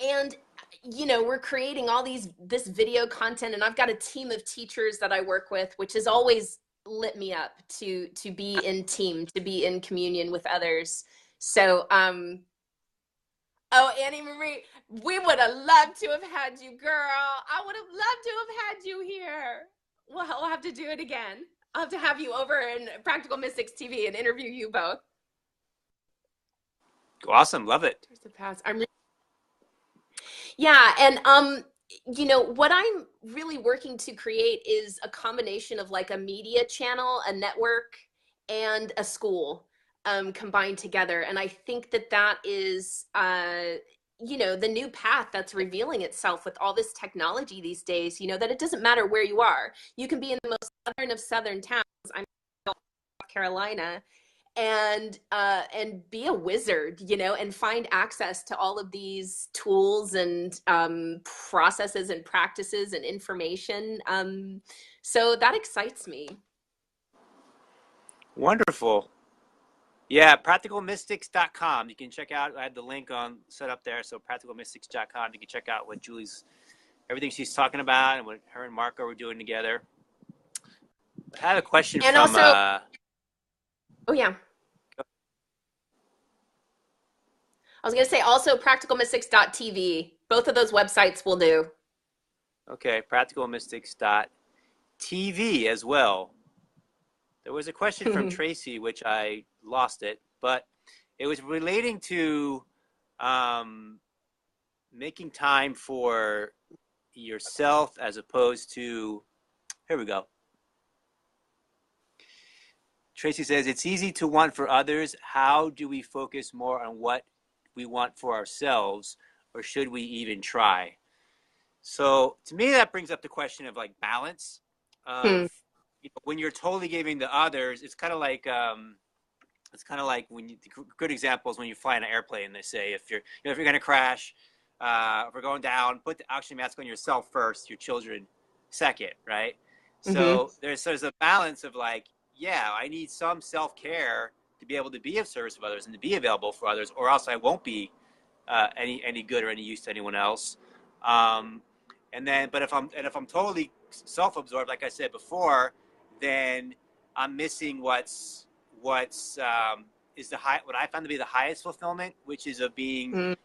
and we're creating all this video content, and I've got a team of teachers that I work with, which has always lit me up to be in team, to be in communion with others. So oh, Annie Marie, we would have loved to have had you, girl. I would have loved to have had you here. Well, I'll have to do it again. I'll have to have you over in Practical Mystics TV and interview you both. Awesome. Love it. There's the past. Yeah, and what I'm really working to create is a combination of like a media channel, a network, and a school, combined together. And I think that is the new path that's revealing itself with all this technology these days, that it doesn't matter where you are. You can be in the most southern of southern towns. I'm in South Carolina, and be a wizard, and find access to all of these tools and processes and practices and information. So that excites me. Wonderful. Yeah, practicalmystics.com. You can check out, I have the link on set up there. So practicalmystics.com. You can check out what everything she's talking about and what her and Marco were doing together. I have a question And from, also, oh yeah, I was going to say also practicalmystics.tv. Both of those websites will do. Okay, practicalmystics.tv as well. There was a question from Tracy, which I lost it, but it was relating to um, making time for yourself as opposed to, here we go. Tracy says, it's easy to want for others. How do we focus more on what we want for ourselves, or should we even try? So to me, that brings up the question of like balance Hmm. of, you know, when you're totally giving to others, it's kind of like when you, good examples when you fly in an airplane, they say if you're, you know, if you're going to crash, if we're going down, put the oxygen mask on yourself first, your children second, right? Hmm. So there's a balance of like, yeah, I need some self-care to be able to be of service of others and to be available for others, or else I won't be any good or any use to anyone else. Um, and then, but if I'm totally self-absorbed, like I said before, then I'm missing what's is the high, what I found to be the highest fulfillment, which is of being feel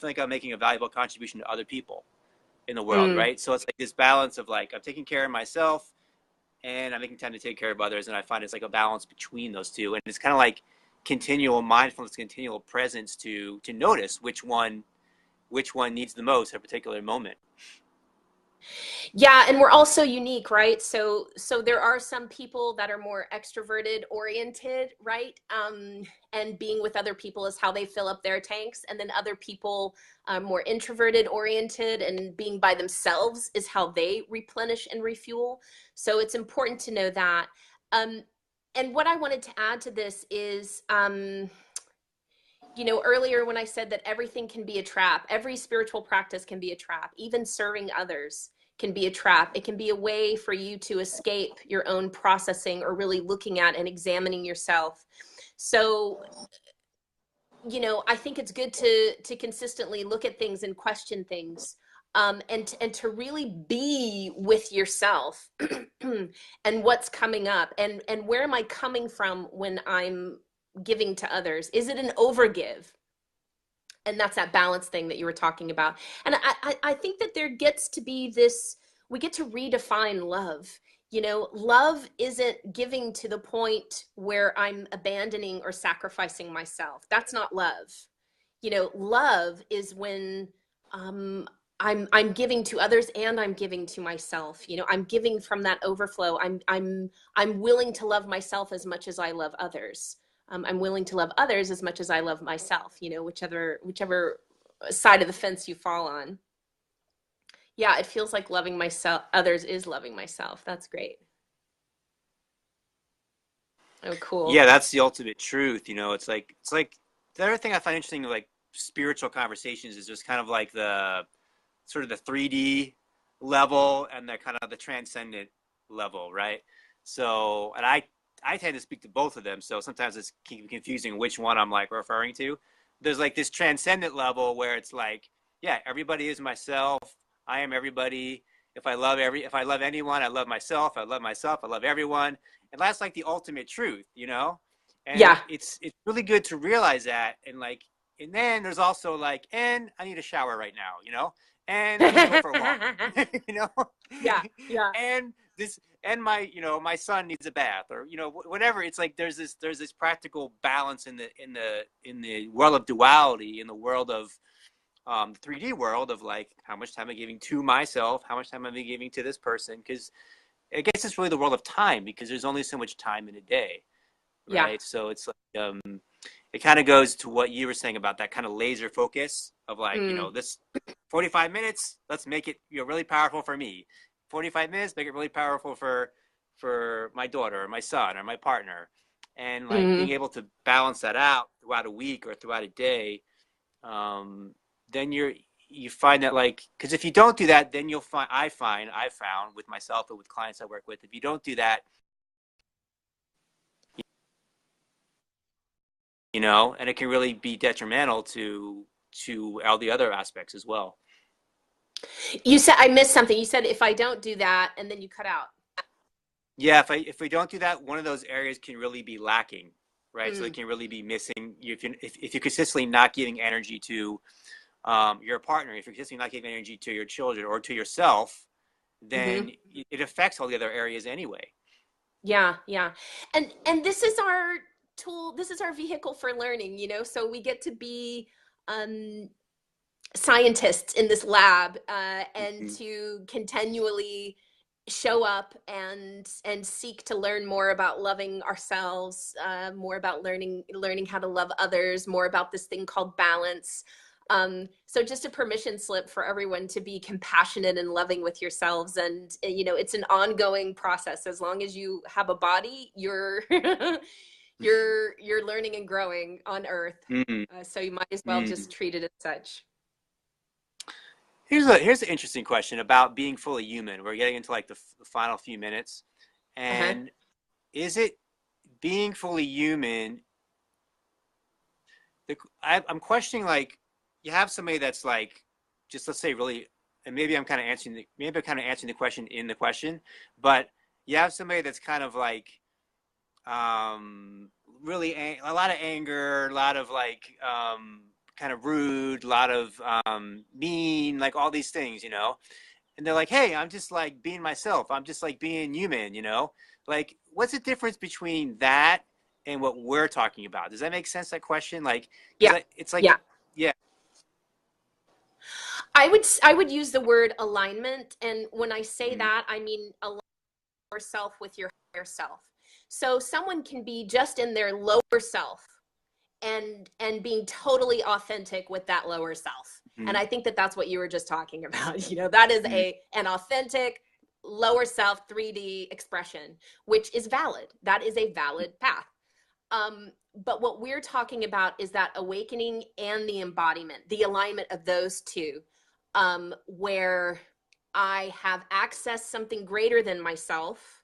like I'm making a valuable contribution to other people in the world, Mm. right? So it's like this balance of like I'm taking care of myself and I'm making time to take care of others, and I find it's like a balance between those two, and it's kind of like continual mindfulness, continual presence to notice which one needs the most at a particular moment. Yeah, and we're all so unique, right? So there are some people that are more extroverted oriented, right? And being with other people is how they fill up their tanks, and then other people are more introverted oriented, and being by themselves is how they replenish and refuel. So it's important to know that. Um, and what I wanted to add to this is, earlier when I said that everything can be a trap, every spiritual practice can be a trap, even serving others can be a trap. It can be a way for you to escape your own processing or really looking at and examining yourself. So, I think it's good to consistently look at things and question things. And to really be with yourself and what's coming up, and where am I coming from when I'm giving to others? Is it an overgive? And that's that balance thing that you were talking about. And I think that there gets to be this, we get to redefine love. Love isn't giving to the point where I'm abandoning or sacrificing myself. That's not love. Love is when um I'm giving to others and I'm giving to myself. I'm giving from that overflow. I'm willing to love myself as much as I love others. I'm willing to love others as much as I love myself, whichever side of the fence you fall on. Yeah, it feels like loving myself, others is loving myself. That's great. Oh, Yeah, cool. that's the ultimate truth. It's like the other thing I find interesting, like spiritual conversations, is just kind of like the sort of the 3D level and the kind of the transcendent level, right? So, and I tend to speak to both of them, so sometimes it's confusing which one I'm like referring to. There's like this transcendent level where it's like, yeah, everybody is myself. I am everybody. If I love anyone, I love myself. I love myself. I love everyone. And that's like the ultimate truth, you know? And Yeah. it's really good to realize that, and then there's also like, and I need a shower right now, you know? And I need to go for a walk, you know? Yeah, yeah. And this, and my son needs a bath, or whatever. It's like there's this practical balance in the world of duality, in the world of the 3D world of like how much time I'm giving to myself, how much time I'm giving to this person, because I guess it's really the world of time, because there's only so much time in a day, Yeah. right? So it's like it kind of goes to what you were saying about that kind of laser focus of like, Mm. this 45 minutes, let's make it really powerful for me. 45 minutes, make it really powerful for my daughter or my son or my partner. And like being Mm. able to balance that out throughout a week or throughout a day, um, then you find that, like, because if you don't do that, then I found with myself or with clients I work with, if you don't do that, and it can really be detrimental to all the other aspects as well. You said I missed something. You said if I don't do that, and then you cut out. Yeah, if we don't do that, one of those areas can really be lacking, right? So it Mm. can really be missing. If you're consistently not giving energy to your partner, if you're consistently not giving energy to your children or to yourself, Mm-hmm. then it affects all the other areas anyway. Yeah, yeah. And this is our tool, this is our vehicle for learning, you know, so we get to be um scientists in this lab, and Mhm. to continually show up and seek to learn more about loving ourselves, more about learning how to love others, more about this thing called balance. So just a permission slip for everyone to be compassionate and loving with yourselves. And you know, it's an ongoing process. As long as you have a body, you're you're learning and growing on earth. Mm, So you might as well mm. just treat it as such. Here's an interesting question about being fully human. We're getting into like the final few minutes, Uh-huh. and is it being fully human? I'm questioning, like, you have somebody that's like, just let's say really, and maybe maybe I'm kind of answering the question in the question, but you have somebody that's kind of like, um, really a lot of anger, a lot of like, kind of rude, a lot of mean, like all these things, and they're like, hey, I'm just like being myself. I'm just like being human. Like, what's the difference between that and what we're talking about? Does that make sense, that question? Like, Yeah. because it's like, Yeah. yeah. I would use the word alignment, and when I say Mm-hmm. that, I mean align yourself with your higher self. So someone can be just in their lower self and being totally authentic with that lower self. And Mm-hmm. I think that that's what you were just talking about. You know, that is Mm-hmm. a an authentic lower self 3D expression, which is valid. That is a valid path. But what we're talking about is that awakening and the embodiment, the alignment of those two, where I have accessed something greater than myself,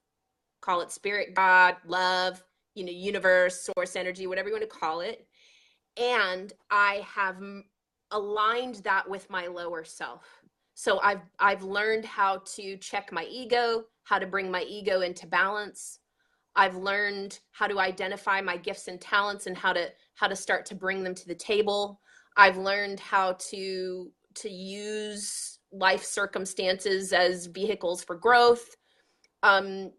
call it spirit, God, love, you know, universe, source energy, whatever you want to call it. And I have aligned that with my lower self. So I've learned how to check my ego, how to bring my ego into balance. I've learned how to identify my gifts and talents and how to start to bring them to the table. I've learned how to use life circumstances as vehicles for growth. Um,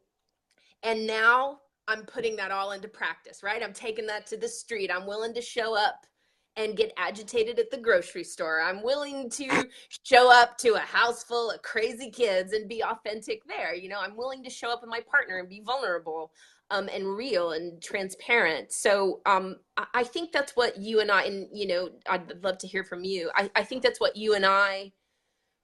and now I'm putting that all into practice, right? I'm taking that to the street. I'm willing to show up and get agitated at the grocery store. I'm willing to show up to a house full of crazy kids and be authentic there. You know, I'm willing to show up with my partner and be vulnerable, and real and transparent. So I think that's what you and I, and, you know, I'd love to hear from you. I think that's what you and I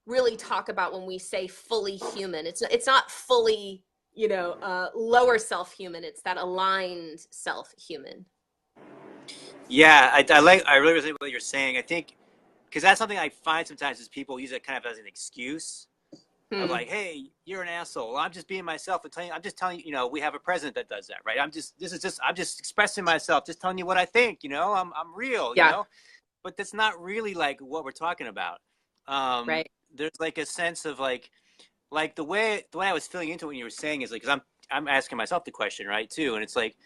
really talk about when we say fully human. It's not fully, you know, lower self human. It's that aligned self human. Yeah, I really resonate with what you're saying. I think because that's something I find sometimes is people use it kind of as an excuse of Hmm. like, hey, you're an asshole. Well, I'm just being myself and I'm just telling you, we have a president that does that, right? I'm just expressing myself, just telling you what I think, I'm real. Yeah. But that's not really like what we're talking about. Um, Right. there's like a sense of like the way I was feeling into what you were saying is like, because I'm asking myself the question, right, too, and it's like,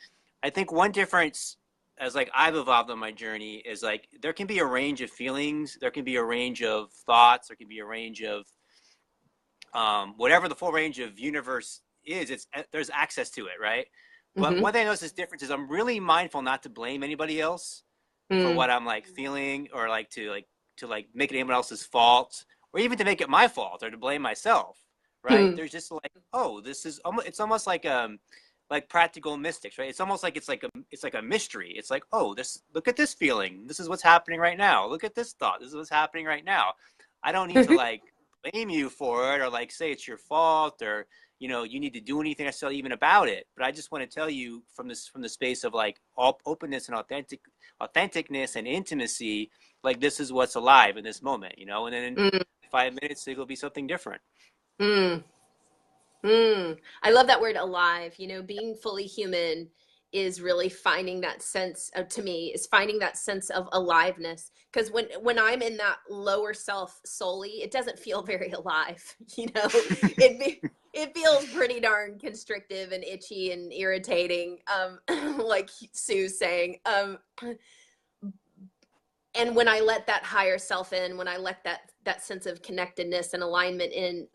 I think one difference as like I've evolved on my journey is like there can be a range of feelings, there can be a range of thoughts, there can be a range of whatever the full range of universe is. It's there's access to it, right? But Mm-hmm. one thing I notice is difference is I'm really mindful not to blame anybody else for Mm. what I'm like feeling, or like to make it anyone else's fault, or even to make it my fault or to blame myself. Right? Mm. There's just like, oh, this is almost, it's almost like practical mystics, right? It's almost like it's like a mystery. It's like, oh, this, look at this feeling. This is what's happening right now. Look at this thought. This is what's happening right now. I don't need to like blame you for it or like say it's your fault or you need to do anything necessarily even about it. But I just want to tell you from the space of like all openness and authenticness and intimacy, like this is what's alive in this moment, and then in Mm. 5 minutes it'll be something different. Mm. Mm. I love that word alive. You know, being fully human is really finding that sense of, to me, is finding that sense of aliveness. Because when I'm in that lower self solely, it doesn't feel very alive. You know, it feels pretty darn constrictive and itchy and irritating. Like Sue's saying. and when I let that higher self in, when I let that sense of connectedness and alignment in,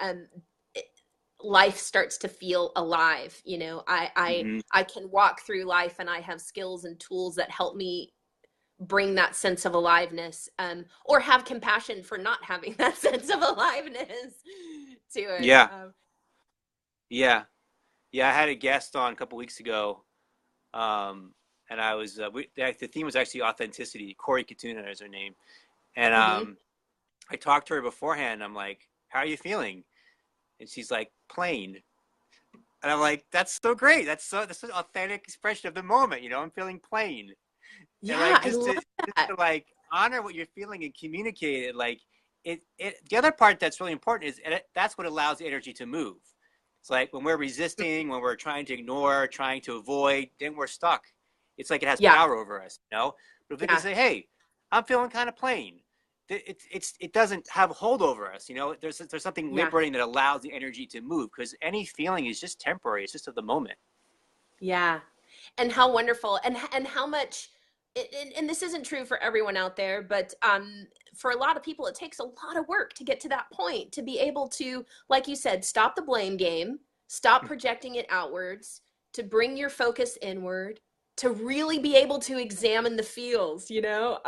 life starts to feel alive. You know, Hmm. I can walk through life, and I have skills and tools that help me bring that sense of aliveness, or have compassion for not having that sense of aliveness to it. Yeah, yeah, yeah. I had a guest on a couple weeks ago, um, and I was the theme was actually authenticity. Corey Katuna is her name, and Mm-hmm. I talked to her beforehand. I'm like, "How are you feeling?" And she's like, "Plain." And I'm like, "That's so great. That's an authentic expression of the moment. You know, I'm feeling plain." And Yeah, like I love just that. to like honor what you're feeling and communicate it. Like the other part that's really important is that's what allows the energy to move. It's like when we're resisting, when we're trying to ignore, trying to avoid, then we're stuck. It's like it has Yeah, power over us, you know. But if we can yeah, say, "Hey, I'm feeling kind of plain," it doesn't have hold over us, you know. There's something yeah, liberating that allows the energy to move because any feeling is just temporary. It's just of the moment. yeah. And how wonderful, and how much, and this isn't true for everyone out there, but for a lot of people, it takes a lot of work to get to that point, to be able to, like you said, stop the blame game, stop projecting it outwards, to bring your focus inward, to really be able to examine the feels, you know,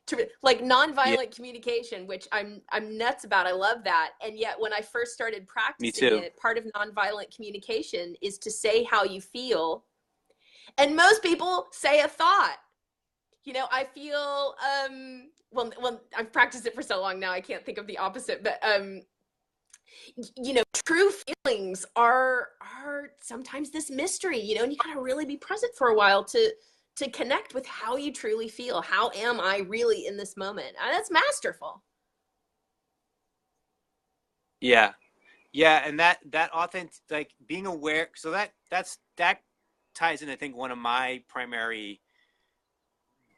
to like Yeah, nonviolent communication, which I'm nuts about. I love that. And yet when I first started me practicing too. it, part of nonviolent communication is to say how you feel, and most people say a thought. You know, I feel well, I've practiced it for so long now I can't think of the opposite, but you know, true feelings are sometimes this mystery, you know, and you got to really be present for a while to connect with how you truly feel. How am I really in this moment? That's masterful. Yeah, yeah, and that authentic, like being aware. So that ties in, I think, one of my primary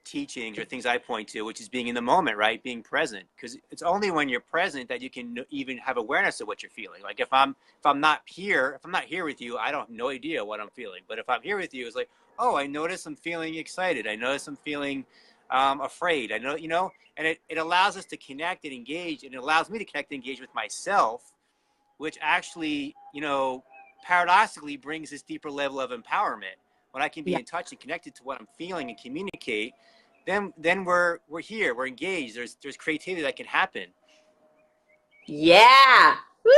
teachings or things I point to, which is being in the moment, right? Being present, because it's only when you're present that you can even have awareness of what you're feeling. Like if I'm not here with you, I don't have no idea what I'm feeling. But if I'm here with you, it's like, oh, I notice I'm feeling excited. I notice I'm feeling afraid. I know, you know, and it allows us to connect and engage, and it allows me to connect and engage with myself, which actually, you know, paradoxically brings this deeper level of empowerment. When I can be Yeah. in touch and connected to what I'm feeling and communicate, then we're here, we're engaged. There's creativity that can happen. Yeah. Woo!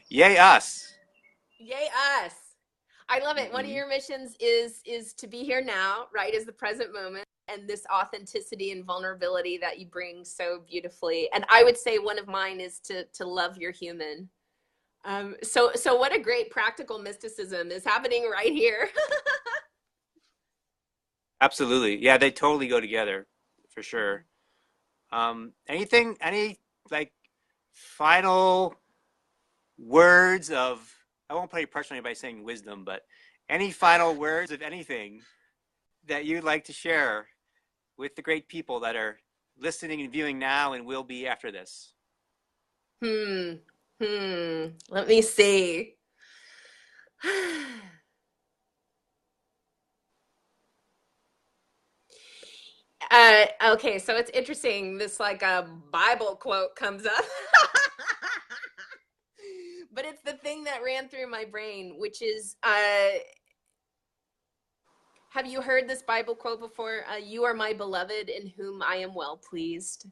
Yay us. Yay us. I love it. One of Mm-hmm. your missions is to be here now, right? Is the present moment, and this authenticity and vulnerability that you bring so beautifully. And I would say one of mine is to love your human. So what a great practical mysticism is happening right here. Absolutely, yeah, they totally go together for sure. Any like final words of, I won't put any pressure on anybody saying wisdom, but any final words of anything that you'd like to share with the great people that are listening and viewing now and will be after this? Hmm. Let me see. Okay, so it's interesting. This like a Bible quote comes up, but it's the thing that ran through my brain, which is, have you heard this Bible quote before? You are my beloved, in whom I am well pleased.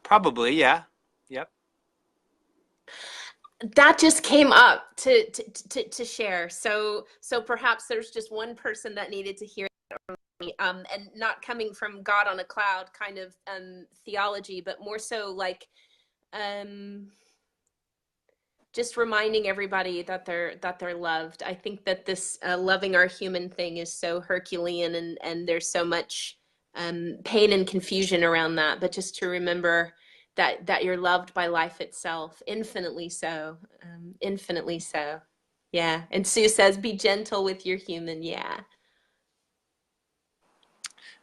Probably, yeah. Yep. That just came up to share. So perhaps there's just one person that needed to hear me, and not coming from God on a cloud kind of theology, but more so like um just reminding everybody that they're loved. I think that this loving our human thing is so Herculean, and there's so much pain and confusion around that. But just to remember that you're loved by life itself, infinitely so, infinitely so. Yeah. And Sue says, "Be gentle with your human." Yeah.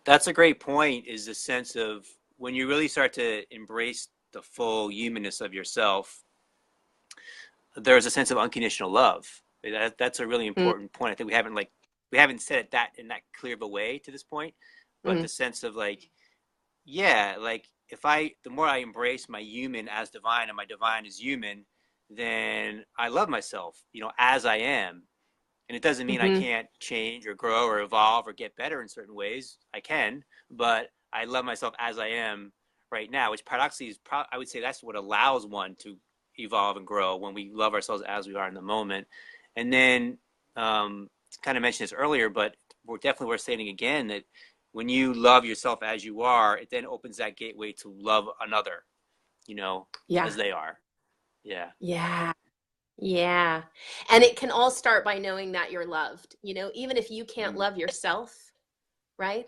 That's a great point, is the sense of when you really start to embrace the full humanness of yourself, there's a sense of unconditional love. That's a really Mm, important point. I think we haven't said it that in that clear of a way to this point, but the mm, sense of like, yeah, like if the more I embrace my human as divine and my divine as human, then I love myself, as I am. And it doesn't mean I mm-hmm. can't change or grow or evolve or get better in certain ways. I can, but I love myself as I am right now, which paradoxically I would say that's what allows one to evolve and grow when we love ourselves as we are in the moment. And then, kind of mentioned this earlier, but we're definitely worth stating again that when you love yourself as you are, it then opens that gateway to love another, Yeah. as they are. Yeah. Yeah. Yeah. And it can all start by knowing that you're loved. Even if you can't Mm-hmm. love yourself, right?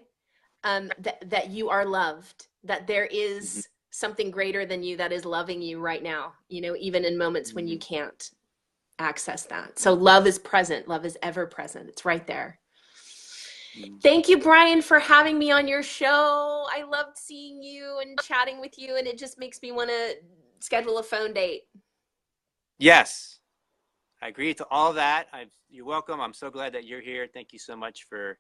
That you are loved, that there is something greater than you that is loving you right now, even in moments when you Mm-hmm. can't access that. So love is present, love is ever present. It's right there. Mm-hmm. Thank you, Brian, for having me on your show. I loved seeing you and chatting with you, and it just makes me want to schedule a phone date. Yes. I agree to all that. You're welcome. I'm so glad that you're here. Thank you so much for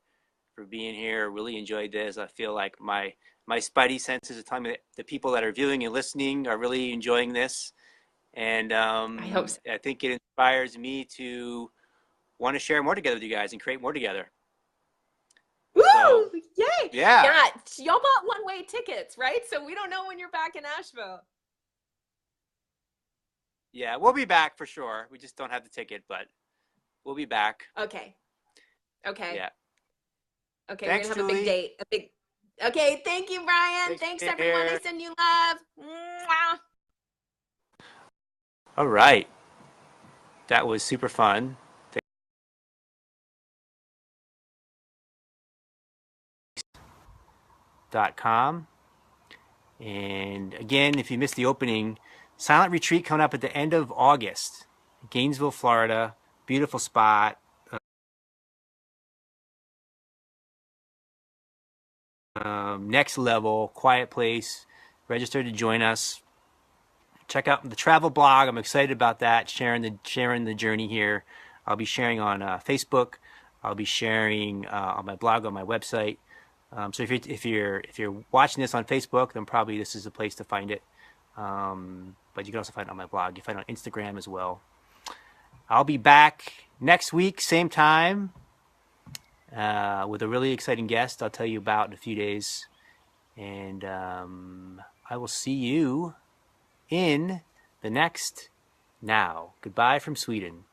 being here. Really enjoyed this. I feel like my spidey senses are telling me that the people that are viewing and listening are really enjoying this, and I hope so. I think it inspires me to want to share more together with you guys and create more together. So Woo! Yay! yeah, Yeah, y'all bought one-way tickets, right? So we don't know when you're back in Asheville. yeah, we'll be back for sure. We just don't have the ticket, but we'll be back. Okay. Okay. Yeah. Okay, we're Thanks, gonna have a big Julie. date. A big. Okay, thank you, Brian. Thanks for Thanks being everyone. I here. send you love. Mwah. All right, that was super fun. .com. And again, if you missed the opening, Silent Retreat coming up at the end of August, Gainesville, Florida. Beautiful spot. Next level, quiet place. Register to join us. Check out the travel blog. I'm excited about that. Sharing the journey here. I'll be sharing on Facebook. I'll be sharing on my blog on my website. So if you're watching this on Facebook, then probably this is the place to find it. But you can also find it on my blog. You find it on Instagram as well. I'll be back next week, same time, with a really exciting guest I'll tell you about in a few days. And I will see you in the next now. Goodbye from Sweden.